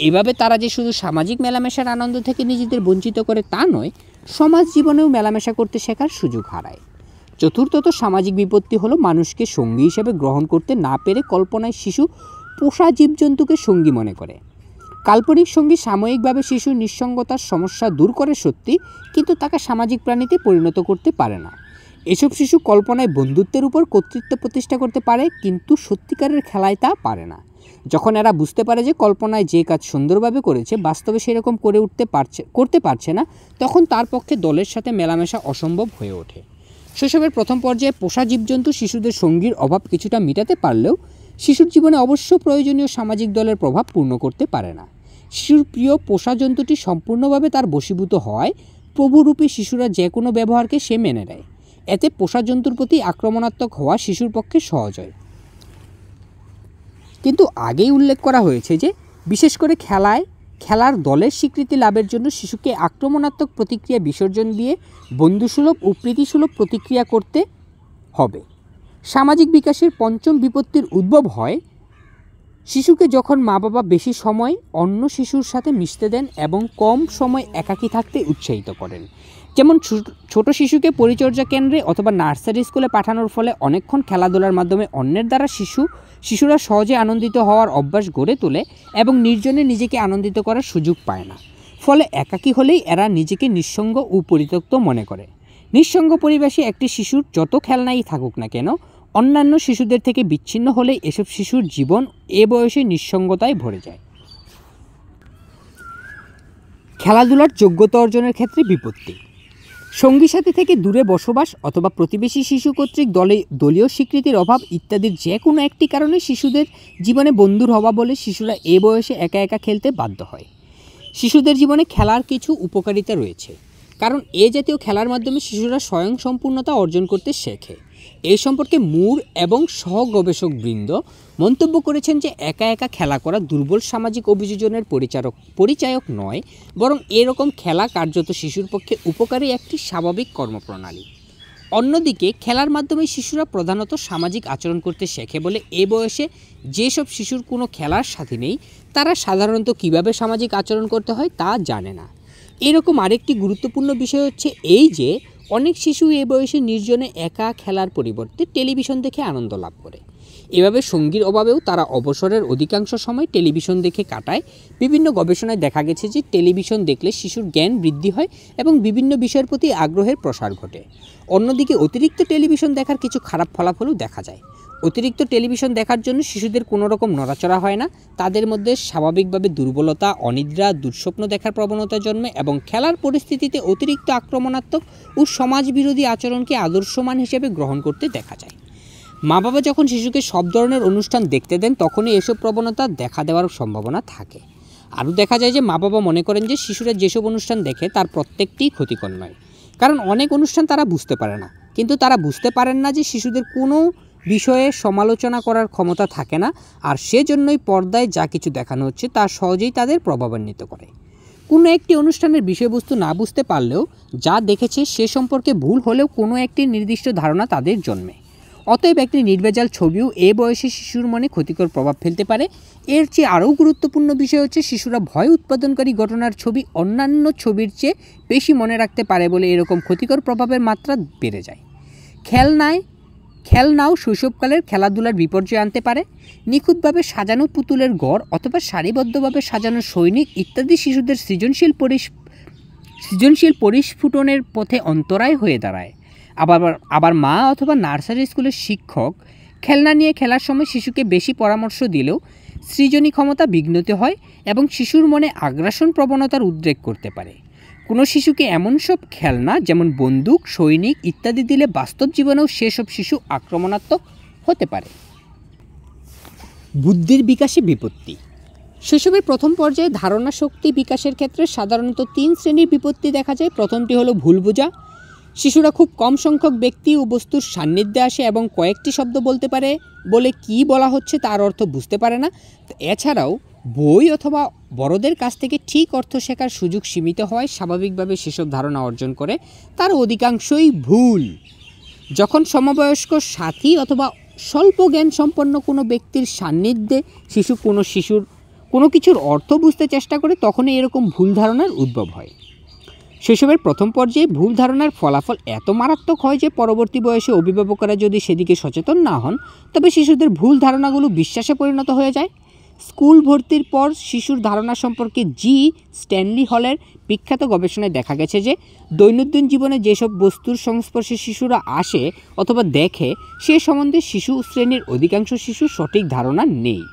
এভাবে তারা যে শুধু সামাজিক মেলামেশার আনন্দ থেকে নিজেদের বঞ্চিত করে তা নয়, সমাজ জীবনেও মেলামেশা করতে শেখার সুযোগ হারায়। চতুর্থত, সামাজিক বিপত্তি হলো মানুষকে সঙ্গী হিসেবে গ্রহণ করতে না পেরে কল্পনায় শিশু পোষা জীবজন্তুকে সঙ্গী মনে করে। কাল্পনিক সঙ্গী সাময়িকভাবে শিশুর নিঃসঙ্গতার সমস্যা দূর করে সত্যি, কিন্তু তাকে সামাজিক প্রাণীতে পরিণত করতে পারে না। এসব শিশু কল্পনায় বন্ধুত্বের উপর কর্তৃত্ব প্রতিষ্ঠা করতে পারে, কিন্তু সত্যিকারের খেলায় তা পারে না। যখন এরা বুঝতে পারে যে কল্পনায় যে কাজ সুন্দরভাবে করেছে বাস্তবে সেরকম করতে পারছে না, তখন তার পক্ষে দলের সাথে মেলামেশা অসম্ভব হয়ে ওঠে। শৈশবের প্রথম পর্যায়ে পোষা জীবজন্তু শিশুদের সঙ্গীর অভাব কিছুটা মেটাতে পারলেও শিশুর জীবনে অবশ্য প্রয়োজনীয় সামাজিক দলের প্রভাব পূর্ণ করতে পারে না। শিশুর প্রিয় পোষা জন্তুটি সম্পূর্ণভাবে তার বশীভূত হওয়ায় প্রভুরূপী শিশুরা যে কোনো ব্যবহারকে সে মেনে নেয়। এতে পোষা জন্তুর প্রতি আক্রমণাত্মক হওয়া শিশুর পক্ষে সহজ হয়। কিন্তু আগেই উল্লেখ করা হয়েছে যে বিশেষ করে খেলার দলের স্বীকৃতি লাভের জন্য শিশুকে আক্রমণাত্মক প্রতিক্রিয়া বিসর্জন দিয়ে বন্ধুসুলভ ও প্রীতিসুলভ প্রতিক্রিয়া করতে হবে। সামাজিক বিকাশের পঞ্চম বিপত্তির উদ্ভব হয় শিশুকে যখন মা বাবা বেশি সময় অন্য শিশুর সাথে মিশতে দেন এবং কম সময় একাকী থাকতে উৎসাহিত করেন। যেমন ছোট শিশুকে পরিচর্যা কেন্দ্রে অথবা নার্সারি স্কুলে পাঠানোর ফলে অনেকক্ষণ খেলাধুলার মাধ্যমে অন্যের দ্বারা শিশুরা সহজে আনন্দিত হওয়ার অভ্যাস গড়ে তোলে এবং নির্জনে নিজেকে আনন্দিত করার সুযোগ পায় না। ফলে একাকী হলেই এরা নিজেকে নিঃসঙ্গ ও পরিত্যক্ত মনে করে। নিঃসঙ্গ পরিবেশে একটি শিশুর যত খেলনাই থাকুক না কেন, অন্যান্য শিশুদের থেকে বিচ্ছিন্ন হলেই এসব শিশুর জীবন এ বয়সে নিঃসঙ্গতায় ভরে যায়। খেলাধুলার যোগ্যতা অর্জনের ক্ষেত্রে বিপত্তি। সঙ্গী সাথী থেকে দূরে বসবাস অথবা প্রতিবেশী শিশু কর্তৃক দলীয় স্বীকৃতির অভাব ইত্যাদির যে কোনো একটি কারণে শিশুদের জীবনে বন্ধুর অভাব বলে শিশুরা এ বয়সে একা একা খেলতে বাধ্য হয়। শিশুদের জীবনে খেলার কিছু উপকারিতা রয়েছে, কারণ এ জাতীয় খেলার মাধ্যমে শিশুরা স্বয়ংসম্পূর্ণতা অর্জন করতে শেখে। এই সম্পর্কে মুর এবং সহগবেষকবৃন্দ মন্তব্য করেছেন যে একা একা খেলা করা দুর্বল সামাজিক অভিযোজনের পরিচায়ক নয়, বরং এরকম খেলা কার্যত শিশুর পক্ষে উপকারী একটি স্বাভাবিক কর্মপ্রণালী। অন্যদিকে খেলার মাধ্যমে শিশুরা প্রধানত সামাজিক আচরণ করতে শেখে বলে এ বয়সে যেসব শিশুর কোনো খেলার সাথী নেই তারা সাধারণত কিভাবে সামাজিক আচরণ করতে হয় তা জানে না। এরকম আরেকটি গুরুত্বপূর্ণ বিষয় হচ্ছে এই যে অনেক শিশু এ বয়সে নির্জনে একা খেলার পরিবর্তে টেলিভিশন দেখে আনন্দ লাভ করে। এভাবে সঙ্গীর অভাবেও তারা অবসরের অধিকাংশ সময় টেলিভিশন দেখে কাটায়। বিভিন্ন গবেষণায় দেখা গেছে যে টেলিভিশন দেখলে শিশুর জ্ঞান বৃদ্ধি হয় এবং বিভিন্ন বিষয়ের প্রতি আগ্রহের প্রসার ঘটে। অন্যদিকে অতিরিক্ত টেলিভিশন দেখার কিছু খারাপ ফলাফলও দেখা যায়। অতিরিক্ত টেলিভিশন দেখার জন্য শিশুদের কোনো রকম নড়াচড়া হয় না, তাদের মধ্যে স্বাভাবিকভাবে দুর্বলতা, অনিদ্রা, দুঃস্বপ্ন দেখার প্রবণতা জন্মে এবং খেলার পরিস্থিতিতে অতিরিক্ত আক্রমণাত্মক ও সমাজবিরোধী আচরণকে আদর্শমান হিসেবে গ্রহণ করতে দেখা যায়। মা বাবা যখন শিশুকে সব ধরনের অনুষ্ঠান দেখতে দেন তখনই এসব প্রবণতা দেখা দেওয়ার সম্ভাবনা থাকে। আরও দেখা যায় যে মা বাবা মনে করেন যে শিশুরা যেসব অনুষ্ঠান দেখে তার প্রত্যেকটিই ক্ষতিকর নয়, কারণ অনেক অনুষ্ঠান তারা বুঝতে পারে না। কিন্তু তারা বুঝতে পারেন না যে শিশুদের কোনো বিষয়ে সমালোচনা করার ক্ষমতা থাকে না, আর সেজন্যই পর্দায় যা কিছু দেখানো হচ্ছে তা সহজেই তাদের প্রভাবান্বিত করে। কোনো একটি অনুষ্ঠানের বিষয়বস্তু না বুঝতে পারলেও যা দেখেছে সে সম্পর্কে ভুল হলেও কোনো একটি নির্দিষ্ট ধারণা তাদের জন্মে। অতএব একটি নির্ভেজাল ছবিও এ বয়সে শিশুর মনে ক্ষতিকর প্রভাব ফেলতে পারে। এর চেয়ে আরও গুরুত্বপূর্ণ বিষয় হচ্ছে শিশুরা ভয় উৎপাদনকারী ঘটনার ছবি অন্যান্য ছবির চেয়ে বেশি মনে রাখতে পারে বলে এরকম ক্ষতিকর প্রভাবের মাত্রা বেড়ে যায়। খেলনাও শৈশবকালের খেলাধুলার বিপর্যয় আনতে পারে। নিখুঁতভাবে সাজানো পুতুলের গড় অথবা সারিবদ্ধভাবে সাজানো সৈনিক ইত্যাদি শিশুদের সৃজনশীল পরিস্ফুটনের পথে অন্তরায় হয়ে দাঁড়ায়। আবার মা অথবা নার্সারি স্কুলের শিক্ষক খেলনা নিয়ে খেলার সময় শিশুকে বেশি পরামর্শ দিলেও সৃজনী ক্ষমতা বিঘ্নিত হয় এবং শিশুর মনে আগ্রাসন প্রবণতার উদ্রেক করতে পারে। কোনো শিশুকে এমন সব খেলনা যেমন বন্দুক, সৈনিক ইত্যাদি দিলে বাস্তব জীবনেও সেসব শিশু আক্রমণাত্মক হতে পারে। বুদ্ধির বিকাশে বিপত্তি। শৈশবের প্রথম পর্যায়ে ধারণা শক্তি বিকাশের ক্ষেত্রে সাধারণত 3 শ্রেণীর বিপত্তি দেখা যায়। প্রথমটি হলো ভুল বোঝা। শিশুরা খুব কম সংখ্যক ব্যক্তি ও বস্তুর সান্নিধ্যে আসে এবং কয়েকটি শব্দ বলতে পারে বলে কি বলা হচ্ছে তার অর্থ বুঝতে পারে না। এছাড়াও বই অথবা বড়দের কাছ থেকে ঠিক অর্থ শেখার সুযোগ সীমিত হওয়ায় স্বাভাবিকভাবে সেসব ধারণা অর্জন করে তার অধিকাংশই ভুল। যখন সমবয়স্ক সাথী অথবা স্বল্প জ্ঞান সম্পন্ন কোনো ব্যক্তির সান্নিধ্যে শিশুর কোনো কিছুর অর্থ বুঝতে চেষ্টা করে তখনই এরকম ভুল ধারণার উদ্ভব হয়। শৈশবের প্রথম পর্যায়ে ভুল ধারণার ফলাফল এত মারাত্মক হয় যে পরবর্তী বয়সে অভিভাবকরা যদি সেদিকে সচেতন না হন তবে শিশুদের ভুল ধারণাগুলো বিশ্বাসে পরিণত হয়ে যায়। স্কুল ভর্তির পর শিশুর ধারণা সম্পর্কে স্ট্যানলি হলের বিখ্যাত গবেষণায় দেখা গেছে যে দৈনন্দিন জীবনে যেসব বস্তুর সংস্পর্শে শিশুরা আসে অথবা দেখে সে সম্বন্ধে শিশু শ্রেণীর অধিকাংশ শিশুর সঠিক ধারণা নেই।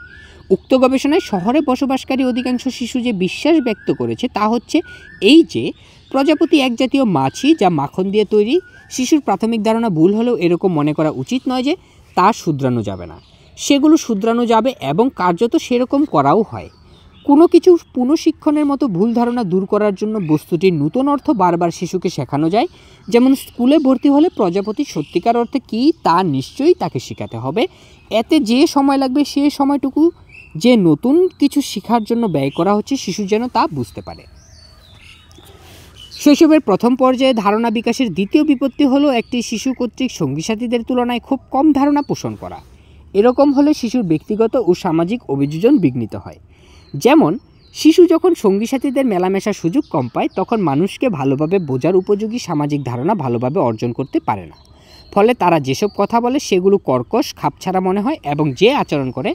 উক্ত গবেষণায় শহরে বসবাসকারী অধিকাংশ শিশু যে বিশ্বাস ব্যক্ত করেছে তা হচ্ছে এই যে প্রজাপতি এক জাতীয় মাছি যা মাখন দিয়ে তৈরি। শিশুর প্রাথমিক ধারণা ভুল হলেও এরকম মনে করা উচিত নয় যে তা শুধরানো যাবে না। সেগুলো শুধরানো যাবে এবং কার্যত সেরকম করাও হয়। কোনো কিছু পুনঃশিক্ষণের মতো ভুল ধারণা দূর করার জন্য বস্তুটির নূতন অর্থ বারবার শিশুকে শেখানো যায়। যেমন স্কুলে ভর্তি হলে প্রজাপতি সত্যিকার অর্থে কী তা নিশ্চয়ই তাকে শেখাতে হবে। এতে যে সময় লাগবে সে সময়টুকু যে নতুন কিছু শেখার জন্য ব্যয় করা হচ্ছে শিশু যেন তা বুঝতে পারে। শৈশবের প্রথম পর্যায়ে ধারণা বিকাশের দ্বিতীয় বিপত্তি হলো একটি শিশু কর্তৃক সঙ্গী সাথীদের তুলনায় খুব কম ধারণা পোষণ করা। এরকম হলে শিশুর ব্যক্তিগত ও সামাজিক অভিযোজন বিঘ্নিত হয়। যেমন শিশু যখন সঙ্গী সাথীদের মেলামেশার সুযোগ কম পায় তখন মানুষকে ভালোভাবে বোঝার উপযোগী সামাজিক ধারণা ভালোভাবে অর্জন করতে পারে না। ফলে তারা যেসব কথা বলে সেগুলো কর্কশ, খাপছাড়া মনে হয় এবং যে আচরণ করে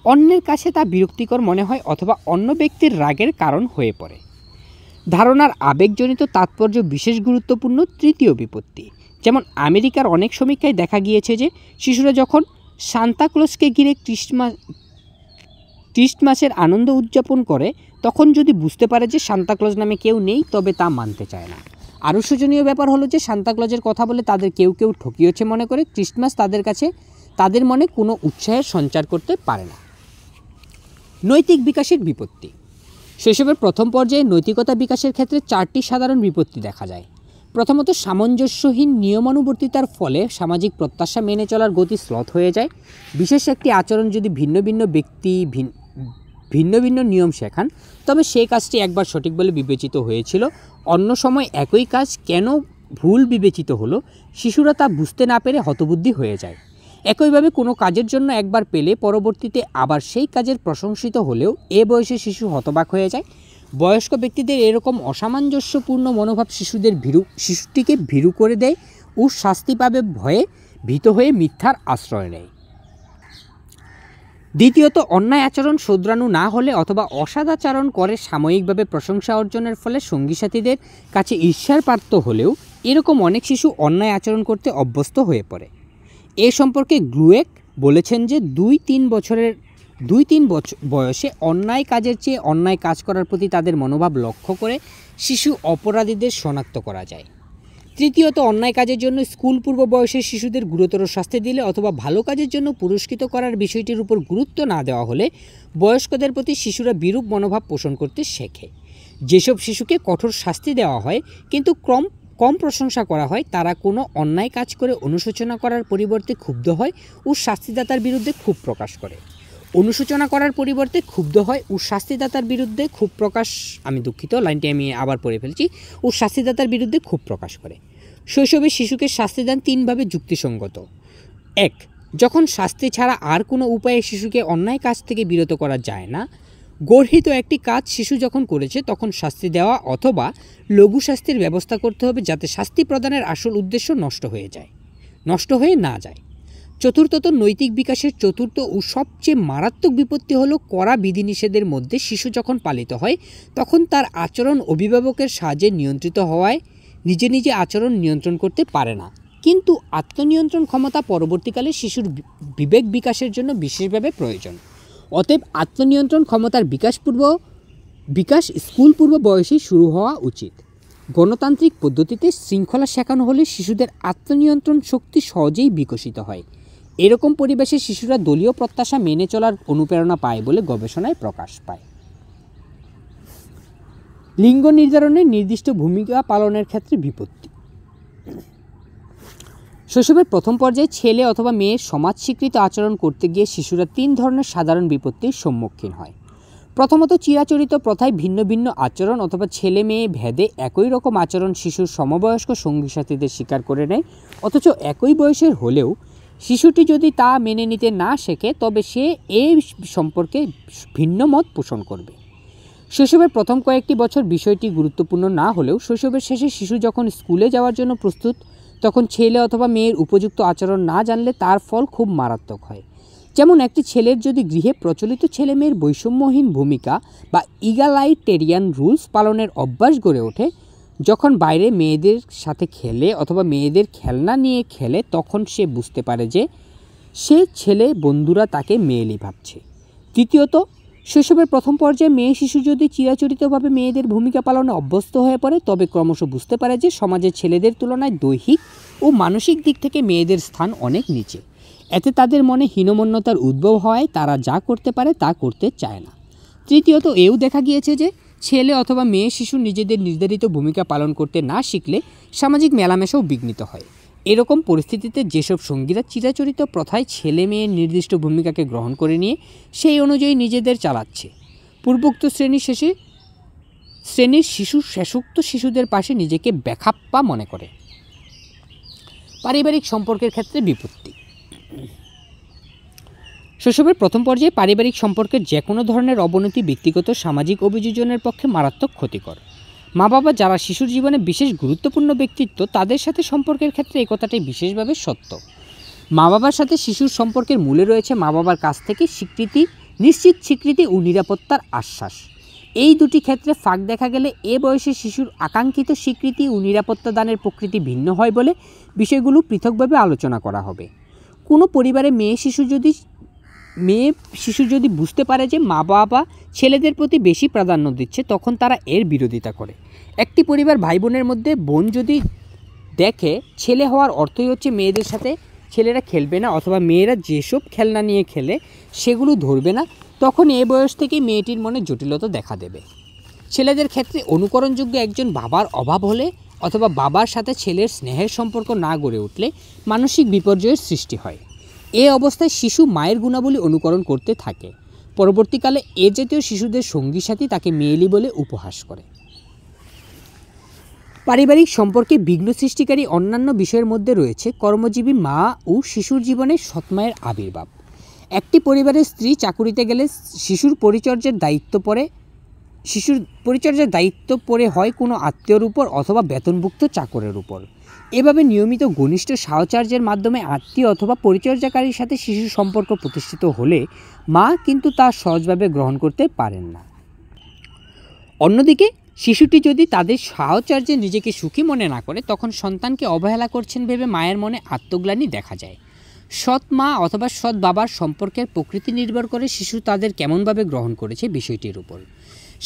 অন্যের কাছে তা বিরক্তিকর মনে হয় অথবা অন্য ব্যক্তির রাগের কারণ হয়ে পড়ে। ধারণার আবেগজনিত তাৎপর্য বিশেষ গুরুত্বপূর্ণ তৃতীয় বিপত্তি। যেমন আমেরিকার অনেক সমীক্ষায় দেখা গিয়েছে যে শিশুরা যখন সান্তাক্লজকে ঘিরে ক্রিসমাসের আনন্দ উদযাপন করে তখন যদি বুঝতে পারে যে সান্তাক্লজ নামে কেউ নেই তবে তা মানতে চায় না। আরও শোচনীয় ব্যাপার হলো যে সান্তাক্লজের কথা বলে তাদের কেউ কেউ ঠকিয়েছে মনে করে ক্রিসমাস তাদের মনে কোনো উৎসাহের সঞ্চার করতে পারে না। নৈতিক বিকাশের বিপত্তি। শৈশবের প্রথম পর্যায়ে নৈতিকতা বিকাশের ক্ষেত্রে 4টি সাধারণ বিপত্তি দেখা যায়। প্রথমত, সামঞ্জস্যহীন নিয়মানুবর্তিতার ফলে সামাজিক প্রত্যাশা মেনে চলার গতি স্লথ হয়ে যায়। বিশেষ একটি আচরণ যদি ভিন্ন ভিন্ন ব্যক্তি ভিন্ন ভিন্ন নিয়ম শেখান তবে সেই কাজটি একবার সঠিক বলে বিবেচিত হয়েছিল, অন্য সময় একই কাজ কেন ভুল বিবেচিত হলো শিশুরা তা বুঝতে না পেরে হতবুদ্ধি হয়ে যায়। একইভাবে কোনো কাজের জন্য একবার পেলে পরবর্তীতে আবার সেই কাজের প্রশংসিত হলেও এ বয়সে শিশু হতবাক হয়ে যায়। বয়স্ক ব্যক্তিদের এরকম অসামঞ্জস্যপূর্ণ মনোভাব শিশুটিকে ভীরু করে দেয় ও শাস্তি পাবে ভয়ে ভীত হয়ে মিথ্যার আশ্রয় নেয়। দ্বিতীয়ত, অন্যায় আচরণ শোধরানো না হলে অথবা অসদাচরণ করে সাময়িকভাবে প্রশংসা অর্জনের ফলে সঙ্গী সাথীদের কাছে ঈর্ষার পাত্র হলেও এরকম অনেক শিশু অন্যায় আচরণ করতে অভ্যস্ত হয়ে পড়ে। এ সম্পর্কে গ্লুয়েক বলেছেন যে 2-3 বয়সে অন্যায় কাজের চেয়ে অন্যায় কাজ করার প্রতি তাদের মনোভাব লক্ষ্য করে শিশু অপরাধীদের শনাক্ত করা যায়। তৃতীয়ত, অন্যায় কাজের জন্য স্কুল পূর্ব বয়সের শিশুদের গুরুতর শাস্তি দিলে অথবা ভালো কাজের জন্য পুরস্কৃত করার বিষয়টির উপর গুরুত্ব না দেওয়া হলে বয়স্কদের প্রতি শিশুরা বিরূপ মনোভাব পোষণ করতে শেখে। যেসব শিশুকে কঠোর শাস্তি দেওয়া হয় কিন্তু কম প্রশংসা করা হয় তারা কোনো অন্যায় কাজ করে অনুশোচনা করার পরিবর্তে ক্ষুব্ধ হয় ও শাস্তিদাতার বিরুদ্ধে ক্ষোভ প্রকাশ করে। অনুশোচনা করার পরিবর্তে ক্ষুব্ধ হয় ও শাস্তিদাতার বিরুদ্ধে ক্ষোভ প্রকাশ লাইনটি আমি আবার পড়ে ফেলছি ও শাস্তিদাতার বিরুদ্ধে ক্ষোভ প্রকাশ করে। শৈশবে শিশুকে শাস্তিদান 3ভাবে যুক্তিসঙ্গত। 1. যখন শাস্তি ছাড়া আর কোনো উপায়ে শিশুকে অন্যায় কাজ থেকে বিরত করা যায় না, গর্হিত একটি কাজ শিশু যখন করেছে তখন শাস্তি দেওয়া অথবা লঘু শাস্তির ব্যবস্থা করতে হবে যাতে শাস্তি প্রদানের আসল উদ্দেশ্য নষ্ট হয়ে না যায়। চতুর্থত, নৈতিক বিকাশের চতুর্থ ও সবচেয়ে মারাত্মক বিপত্তি হলো কড়া বিধিনিষেধের মধ্যে শিশু যখন পালিত হয় তখন তার আচরণ অভিভাবকের সাহায্যে নিয়ন্ত্রিত হওয়ায় নিজে আচরণ নিয়ন্ত্রণ করতে পারে না। কিন্তু আত্মনিয়ন্ত্রণ ক্ষমতা পরবর্তীকালে শিশুর বিবেক বিকাশের জন্য বিশেষভাবে প্রয়োজন। অতএব আত্মনিয়ন্ত্রণ ক্ষমতার বিকাশ স্কুল পূর্ব বয়সেই শুরু হওয়া উচিত। গণতান্ত্রিক পদ্ধতিতে শৃঙ্খলা শেখানো হলে শিশুদের আত্মনিয়ন্ত্রণ শক্তি সহজেই বিকশিত হয়। এরকম পরিবেশে শিশুরা দলীয় প্রত্যাশা মেনে চলার অনুপ্রেরণা পায় বলে গবেষণায় প্রকাশ পায়। লিঙ্গ নির্ধারণে নির্দিষ্ট ভূমিকা পালনের ক্ষেত্রে বিপত্তি। শৈশবের প্রথম পর্যায়ে ছেলে অথবা মেয়ের সমাজ স্বীকৃত আচরণ করতে গিয়ে শিশুরা 3 ধরনের সাধারণ বিপত্তির সম্মুখীন হয়। প্রথমত, চিরাচরিত প্রথায় ভিন্ন ভিন্ন আচরণ অথবা ছেলে মেয়ে ভেদে একই রকম আচরণ শিশুর সমবয়স্ক সঙ্গী সাথীদের স্বীকার করে নেয়, অথচ একই বয়সের হলেও শিশুটি যদি তা মেনে নিতে না শেখে তবে সে এই সম্পর্কে ভিন্ন মত পোষণ করবে। শৈশবের প্রথম কয়েকটি বছর বিষয়টি গুরুত্বপূর্ণ না হলেও শৈশবের শেষে শিশু যখন স্কুলে যাওয়ার জন্য প্রস্তুত, তখন ছেলে অথবা মেয়ের উপযুক্ত আচরণ না জানলে তার ফল খুব মারাত্মক হয়। যেমন একটি ছেলের যদি গৃহে প্রচলিত ছেলে মেয়ের বৈষম্যহীন ভূমিকা বা ইগালাইটেরিয়ান রুলস পালনের অভ্যাস গড়ে ওঠে, যখন বাইরে মেয়েদের সাথে খেলে অথবা মেয়েদের খেলনা নিয়ে খেলে তখন সে বুঝতে পারে যে সে ছেলে বন্ধুরা তাকে মেয়েলি ভাবছে। তৃতীয়ত, শৈশবের প্রথম পর্যায়ে মেয়ে শিশু যদি চিরাচরিতভাবে মেয়েদের ভূমিকা পালনে অভ্যস্ত হয়ে পড়ে তবে ক্রমশ বুঝতে পারে যে সমাজে ছেলেদের তুলনায় দৈহিক ও মানসিক দিক থেকে মেয়েদের স্থান অনেক নিচে। এতে তাদের মনে হীনমন্যতার উদ্ভব হয়, তারা যা করতে পারে তা করতে চায় না। তৃতীয়ত, এও দেখা গিয়েছে যে ছেলে অথবা মেয়ে শিশু নিজেদের নির্ধারিত ভূমিকা পালন করতে না শিখলে সামাজিক মেলামেশাও বিঘ্নিত হয়। এরকম পরিস্থিতিতে যেসব সঙ্গীরা চিরাচরিত প্রথায় ছেলে মেয়ের নির্দিষ্ট ভূমিকাকে গ্রহণ করে নিয়ে সেই অনুযায়ী নিজেদের চালাচ্ছে, পূর্বোক্ত শ্রেণীর শেষোক্ত শিশুদের পাশে নিজেকে বেখাপ্পা মনে করে। পারিবারিক সম্পর্কের ক্ষেত্রে বিপত্তি। শৈশবের প্রথম পর্যায়ে পারিবারিক সম্পর্কের যে কোনো ধরনের অবনতি ব্যক্তিগত সামাজিক অভিযোজনের পক্ষে মারাত্মক ক্ষতিকর। মা বাবা যারা শিশুর জীবনে বিশেষ গুরুত্বপূর্ণ ব্যক্তিত্ব, তাদের সাথে সম্পর্কের ক্ষেত্রে এই কথাটাই বিশেষভাবে সত্য। মা বাবার সাথে শিশুর সম্পর্কের মূলে রয়েছে মা বাবার কাছ থেকে নিশ্চিত স্বীকৃতি ও নিরাপত্তার আশ্বাস। এই দুটি ক্ষেত্রে ফাঁক দেখা গেলে এ বয়সে শিশুর আকাঙ্ক্ষিত স্বীকৃতি ও নিরাপত্তা দানের প্রকৃতি ভিন্ন হয় বলে বিষয়গুলো পৃথকভাবে আলোচনা করা হবে। কোনো পরিবারে মেয়ে শিশু যদি বুঝতে পারে যে মা বাবা ছেলেদের প্রতি বেশি প্রাধান্য দিচ্ছে, তখন তারা এর বিরোধিতা করে। একটি পরিবার ভাই বোনের মধ্যে বোন যদি দেখে ছেলে হওয়ার অর্থই হচ্ছে মেয়েদের সাথে ছেলেরা খেলবে না অথবা মেয়েরা যেসব খেলনা নিয়ে খেলে সেগুলো ধরবে না, তখন এ বয়স থেকেই মেয়েটির মনে জটিলতা দেখা দেবে। ছেলেদের ক্ষেত্রে অনুকরণযোগ্য একজন বাবার অভাব হলে অথবা বাবার সাথে ছেলের স্নেহের সম্পর্ক না গড়ে উঠলে মানসিক বিপর্যয়ের সৃষ্টি হয়। এ অবস্থায় শিশু মায়ের গুণাবলী অনুকরণ করতে থাকে। পরবর্তীকালে এ জাতীয় শিশুদের সঙ্গী সাথী তাকে মেয়েলি বলে উপহাস করে। পারিবারিক সম্পর্কে বিঘ্ন সৃষ্টিকারী অন্যান্য বিষয়ের মধ্যে রয়েছে কর্মজীবী মা ও শিশুর জীবনে সৎমায়ের আবির্ভাব। একটি পরিবারের স্ত্রী চাকুরিতে গেলে শিশুর পরিচর্যার দায়িত্ব পড়ে হয় কোনো আত্মীয়র উপর অথবা বেতনভুক্ত চাকরের উপর। এভাবে নিয়মিত ঘনিষ্ঠ সাহচর্যের মাধ্যমে আত্মীয় অথবা পরিচর্যাকারীর সাথে শিশুর সম্পর্ক প্রতিষ্ঠিত হলে মা কিন্তু তা সহজভাবে গ্রহণ করতে পারেন না। অন্যদিকে শিশুটি যদি তাদের সাহচর্যে নিজেকে সুখী মনে না করে, তখন সন্তানকে অবহেলা করছেন ভেবে মায়ের মনে আত্মগ্লানি দেখা যায়। সৎ মা অথবা সৎ বাবার সম্পর্কের প্রকৃতি নির্ভর করে শিশু তাদের কেমনভাবে গ্রহণ করেছে বিষয়টির উপর।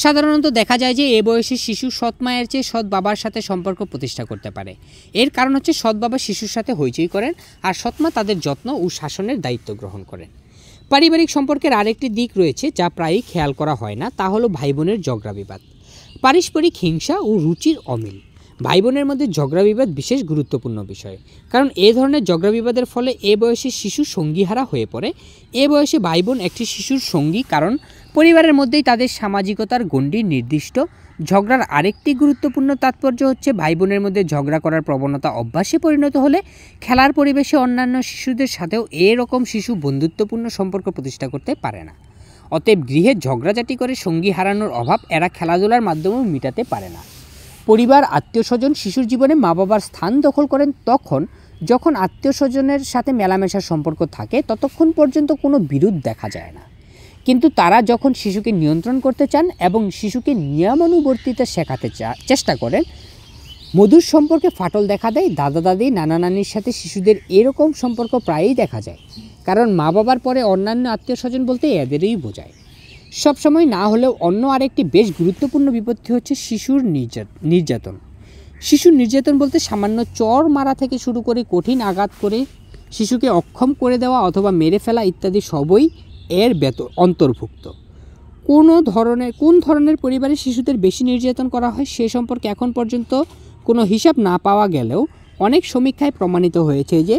সাধারণত দেখা যায় যে এ বয়সে শিশু সৎ মায়ের চেয়ে সৎ বাবার সাথে সম্পর্ক প্রতিষ্ঠা করতে পারে। এর কারণ হচ্ছে সৎ বাবা শিশুর সাথে হইচই করেন আর সৎ মা তাদের যত্ন ও শাসনের দায়িত্ব গ্রহণ করেন। পারিবারিক সম্পর্কের আরেকটি দিক রয়েছে যা প্রায়ই খেয়াল করা হয় না, তা হলো ভাই বোনের ঝগড়া বিবাদ। পারস্পরিক হিংসা ও রুচির অমিল। ভাই বোনের মধ্যে ঝগড়া বিবাদ বিশেষ গুরুত্বপূর্ণ বিষয়, কারণ এ ধরনের ঝগড়া বিবাদের ফলে এ বয়সে শিশু সঙ্গীহারা হয়ে পড়ে। এ বয়সে ভাই বোন একটি শিশুর সঙ্গী, কারণ পরিবারের মধ্যেই তাদের সামাজিকতার গণ্ডি নির্দিষ্ট। ঝগড়ার আরেকটি গুরুত্বপূর্ণ তাৎপর্য হচ্ছে ভাই বোনের মধ্যে ঝগড়া করার প্রবণতা অভ্যাসে পরিণত হলে খেলার পরিবেশে অন্যান্য শিশুদের সাথেও এরকম শিশু বন্ধুত্বপূর্ণ সম্পর্ক প্রতিষ্ঠা করতে পারে না। অতএব গৃহে ঝগড়াঝাটি করে সঙ্গী হারানোর অভাব এরা খেলাধুলার মাধ্যমেও মেটাতে পারে না। পরিবার আত্মীয় স্বজন শিশুর জীবনে মা বাবার স্থান দখল করেন তখন যখন আত্মীয় স্বজনের সাথে মেলামেশার সম্পর্ক থাকে, ততক্ষণ পর্যন্ত কোনো বিরোধ দেখা যায় না। কিন্তু তারা যখন শিশুকে নিয়ন্ত্রণ করতে চান এবং শিশুকে নিয়মানুবর্তিতা শেখাতে চেষ্টা করেন, মধুর সম্পর্কে ফাটল দেখা দেয়। দাদা দাদি নানা নানির সাথে শিশুদের এরকম সম্পর্ক প্রায়ই দেখা যায়, কারণ মা বাবার পরে অন্যান্য আত্মীয় স্বজন বলতে এদেরই বোঝায়। সবসময় না হলেও অন্য আরেকটি বেশ গুরুত্বপূর্ণ বিপত্তি হচ্ছে শিশুর নির্যাতন। শিশুর নির্যাতন বলতে সামান্য চর মারা থেকে শুরু করে কঠিন আঘাত করে শিশুকে অক্ষম করে দেওয়া অথবা মেরে ফেলা ইত্যাদি সবই এর অন্তর্ভুক্ত। কোন ধরনের পরিবারে শিশুদের বেশি নির্যাতন করা হয় সে সম্পর্কে এখন পর্যন্ত কোনো হিসাব না পাওয়া গেলেও অনেক সমীক্ষায় প্রমাণিত হয়েছে যে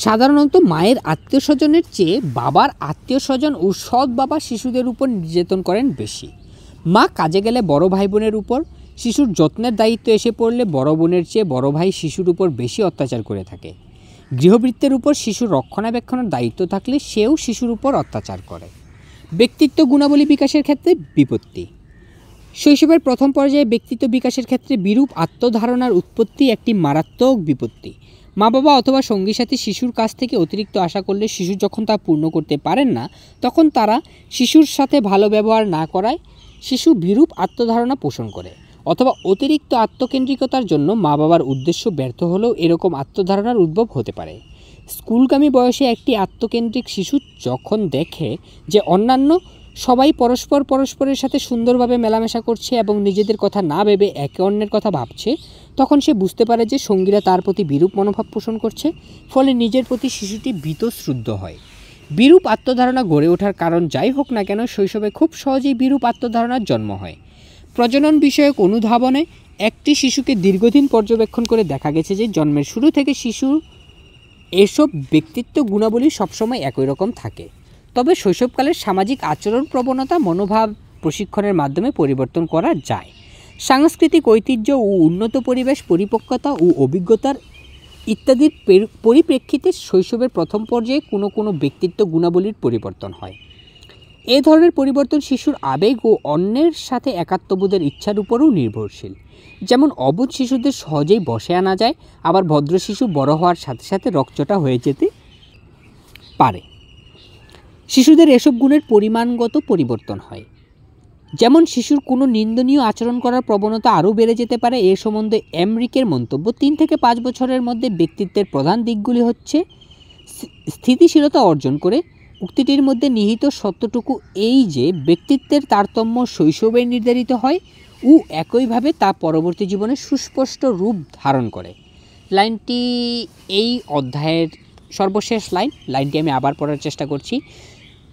সাধারণত মায়ের আত্মীয় স্বজনের চেয়ে বাবার আত্মীয় স্বজন ও সৎ বাবা শিশুদের উপর নির্যাতন করেন বেশি। মা কাজে গেলে বড় ভাই বোনের উপর, শিশুর যত্নের দায়িত্ব এসে পড়লে বড় বোনের চেয়ে বড় ভাই শিশুর উপর বেশি অত্যাচার করে থাকে। গৃহবৃত্তের উপর শিশুর রক্ষণাবেক্ষণের দায়িত্ব থাকলে সেও শিশুর উপর অত্যাচার করে। ব্যক্তিত্ব গুণাবলী বিকাশের ক্ষেত্রে বিপত্তি। শৈশবের প্রথম পর্যায়ে ব্যক্তিত্ব বিকাশের ক্ষেত্রে বিরূপ আত্মধারণার উৎপত্তি একটি মারাত্মক বিপত্তি। মা বাবা অথবা সঙ্গী সাথী শিশুর কাছ থেকে অতিরিক্ত আশা করলে শিশু যখন তা পূর্ণ করতে পারেন না, তখন তারা শিশুর সাথে ভালো ব্যবহার না করায় শিশু বিরূপ আত্মধারণা পোষণ করে, অথবা অতিরিক্ত আত্মকেন্দ্রিকতার জন্য মা বাবার উদ্দেশ্য ব্যর্থ হলেও এরকম আত্মধারণার উদ্ভব হতে পারে। স্কুলগামী বয়সে একটি আত্মকেন্দ্রিক শিশু যখন দেখে যে অন্যান্য সবাই পরস্পরের সাথে সুন্দরভাবে মেলামেশা করছে এবং নিজেদের কথা না ভেবে একে অন্যের কথা ভাবছে, তখন সে বুঝতে পারে যে সঙ্গীরা তার প্রতি বিরূপ মনোভাব পোষণ করছে, ফলে নিজের প্রতি শিশুটি বীতশ্রুদ্ধ হয়। বিরূপ আত্মধারণা গড়ে ওঠার কারণ যাই হোক না কেন, শৈশবে খুব সহজেই বিরূপ আত্মধারণার জন্ম হয়। প্রজনন বিষয়ক অনুধাবনে একটি শিশুকে দীর্ঘদিন পর্যবেক্ষণ করে দেখা গেছে যে জন্মের শুরু থেকে শিশুর এসব ব্যক্তিত্ব গুণাবলী সবসময় একই রকম থাকে। তবে শৈশবকালের সামাজিক আচরণ প্রবণতা মনোভাব প্রশিক্ষণের মাধ্যমে পরিবর্তন করা যায়। সাংস্কৃতিক ঐতিহ্য ও উন্নত পরিবেশ, পরিপক্কতা ও অভিজ্ঞতার ইত্যাদির পরিপ্রেক্ষিতে শৈশবের প্রথম পর্যায়ে কোনো ব্যক্তিত্ব গুণাবলীর পরিবর্তন হয়। এ ধরনের পরিবর্তন শিশুর আবেগ ও অন্যের সাথে একাত্মবোধের ইচ্ছার উপরও নির্ভরশীল। যেমন অবুঝ শিশুদের সহজেই বশে আনা যায়, আবার ভদ্র শিশু বড় হওয়ার সাথে সাথে রকচটা হয়ে যেতে পারে। শিশুদের এসব গুণের পরিমাণগত পরিবর্তন হয়। যেমন শিশুর কোনো নিন্দনীয় আচরণ করার প্রবণতা আরও বেড়ে যেতে পারে। এ সম্বন্ধে এমরিকের মন্তব্য, 3 থেকে 5 বছরের মধ্যে ব্যক্তিত্বের প্রধান দিকগুলি হচ্ছে স্থিতিশীলতা অর্জন করে। উক্তিটির মধ্যে নিহিত সত্যটুকু এই যে ব্যক্তিত্বের তারতম্য শৈশবে নির্ধারিত হয় ও একইভাবে তা পরবর্তী জীবনে সুস্পষ্ট রূপ ধারণ করে। লাইনটি এই অধ্যায়ের সর্বশেষ লাইনটি আমি আবার পড়ার চেষ্টা করছি,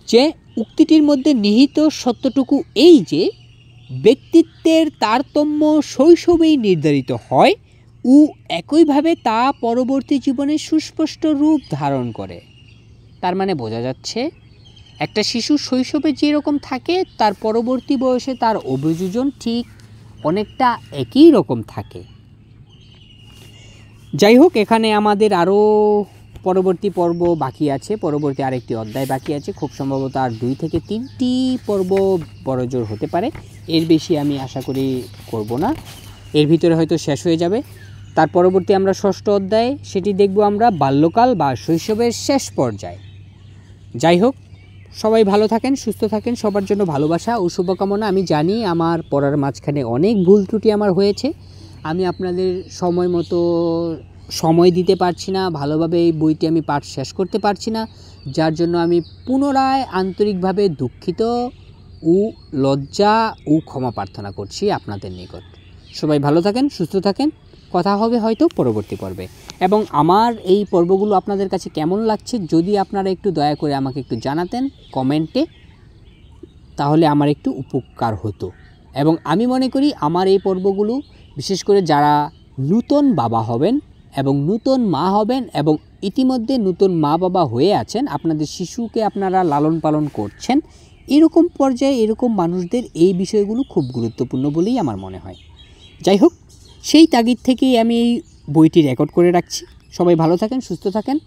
যে উক্তিটির মধ্যে নিহিত সত্যটুকু এই যে ব্যক্তিত্বের তারতম্য শৈশবেই নির্ধারিত হয় ও একইভাবে তা পরবর্তী জীবনে সুস্পষ্ট রূপ ধারণ করে। তার মানে বোঝা যাচ্ছে একটা শিশু শৈশবে যেরকম থাকে তার পরবর্তী বয়সে তার অভিযোজন ঠিক অনেকটা একই রকম থাকে। যাই হোক, এখানে আমাদের আরও পরবর্তী পর্ব বাকি আছে, পরবর্তী আরেকটি অধ্যায় বাকি আছে। খুব সম্ভবত আর 2 থেকে 3টি পর্ব বড়জোর হতে পারে, এর বেশি আমি আশা করি করব না, এর ভিতরে হয়তো শেষ হয়ে যাবে। তার পরবর্তী আমরা 6ষ্ঠ অধ্যায়ে সেটি দেখব আমরা বাল্যকাল বা শৈশবের শেষ পর্যায়ে। যাই হোক, সবাই ভালো থাকেন, সুস্থ থাকেন, সবার জন্য ভালোবাসা ও শুভকামনা। আমি জানি আমার পড়ার মাঝখানে অনেক ভুল ত্রুটি আমার হয়েছে, আমি আপনাদের সময় মতো সময় দিতে পারছি না, ভালোভাবে এই বইটি আমি পাঠ শেষ করতে পারছি না, যার জন্য আমি পুনরায় আন্তরিকভাবে দুঃখিত ও লজ্জা ও ক্ষমা প্রার্থনা করছি আপনাদের নিকট। সবাই ভালো থাকেন, সুস্থ থাকেন, কথা হবে হয়তো পরবর্তী পর্বে। এবং আমার এই পর্বগুলো আপনাদের কাছে কেমন লাগছে যদি আপনারা একটু দয়া করে আমাকে একটু জানাতেন কমেন্টে, তাহলে আমার একটু উপকার হতো। এবং আমি মনে করি আমার এই পর্বগুলো বিশেষ করে যারা নূতন বাবা হবেন এবং নূতন মা হবেন এবং ইতিমধ্যে নূতন মা বাবা হয়ে আছেন, আপনাদের শিশুকে আপনারা লালন পালন করছেন, এরকম পর্যায়ে এরকম মানুষদের এই বিষয়গুলো খুব গুরুত্বপূর্ণ বলেই আমার মনে হয়। যাই হোক, সেই তাগিদ থেকেই আমি এই বইটি রেকর্ড করে রাখছি। সবাই ভালো থাকেন, সুস্থ থাকেন,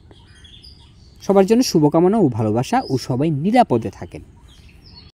সবার জন্য শুভকামনা ও ভালোবাসা, ও সবাই নিরাপদে থাকেন।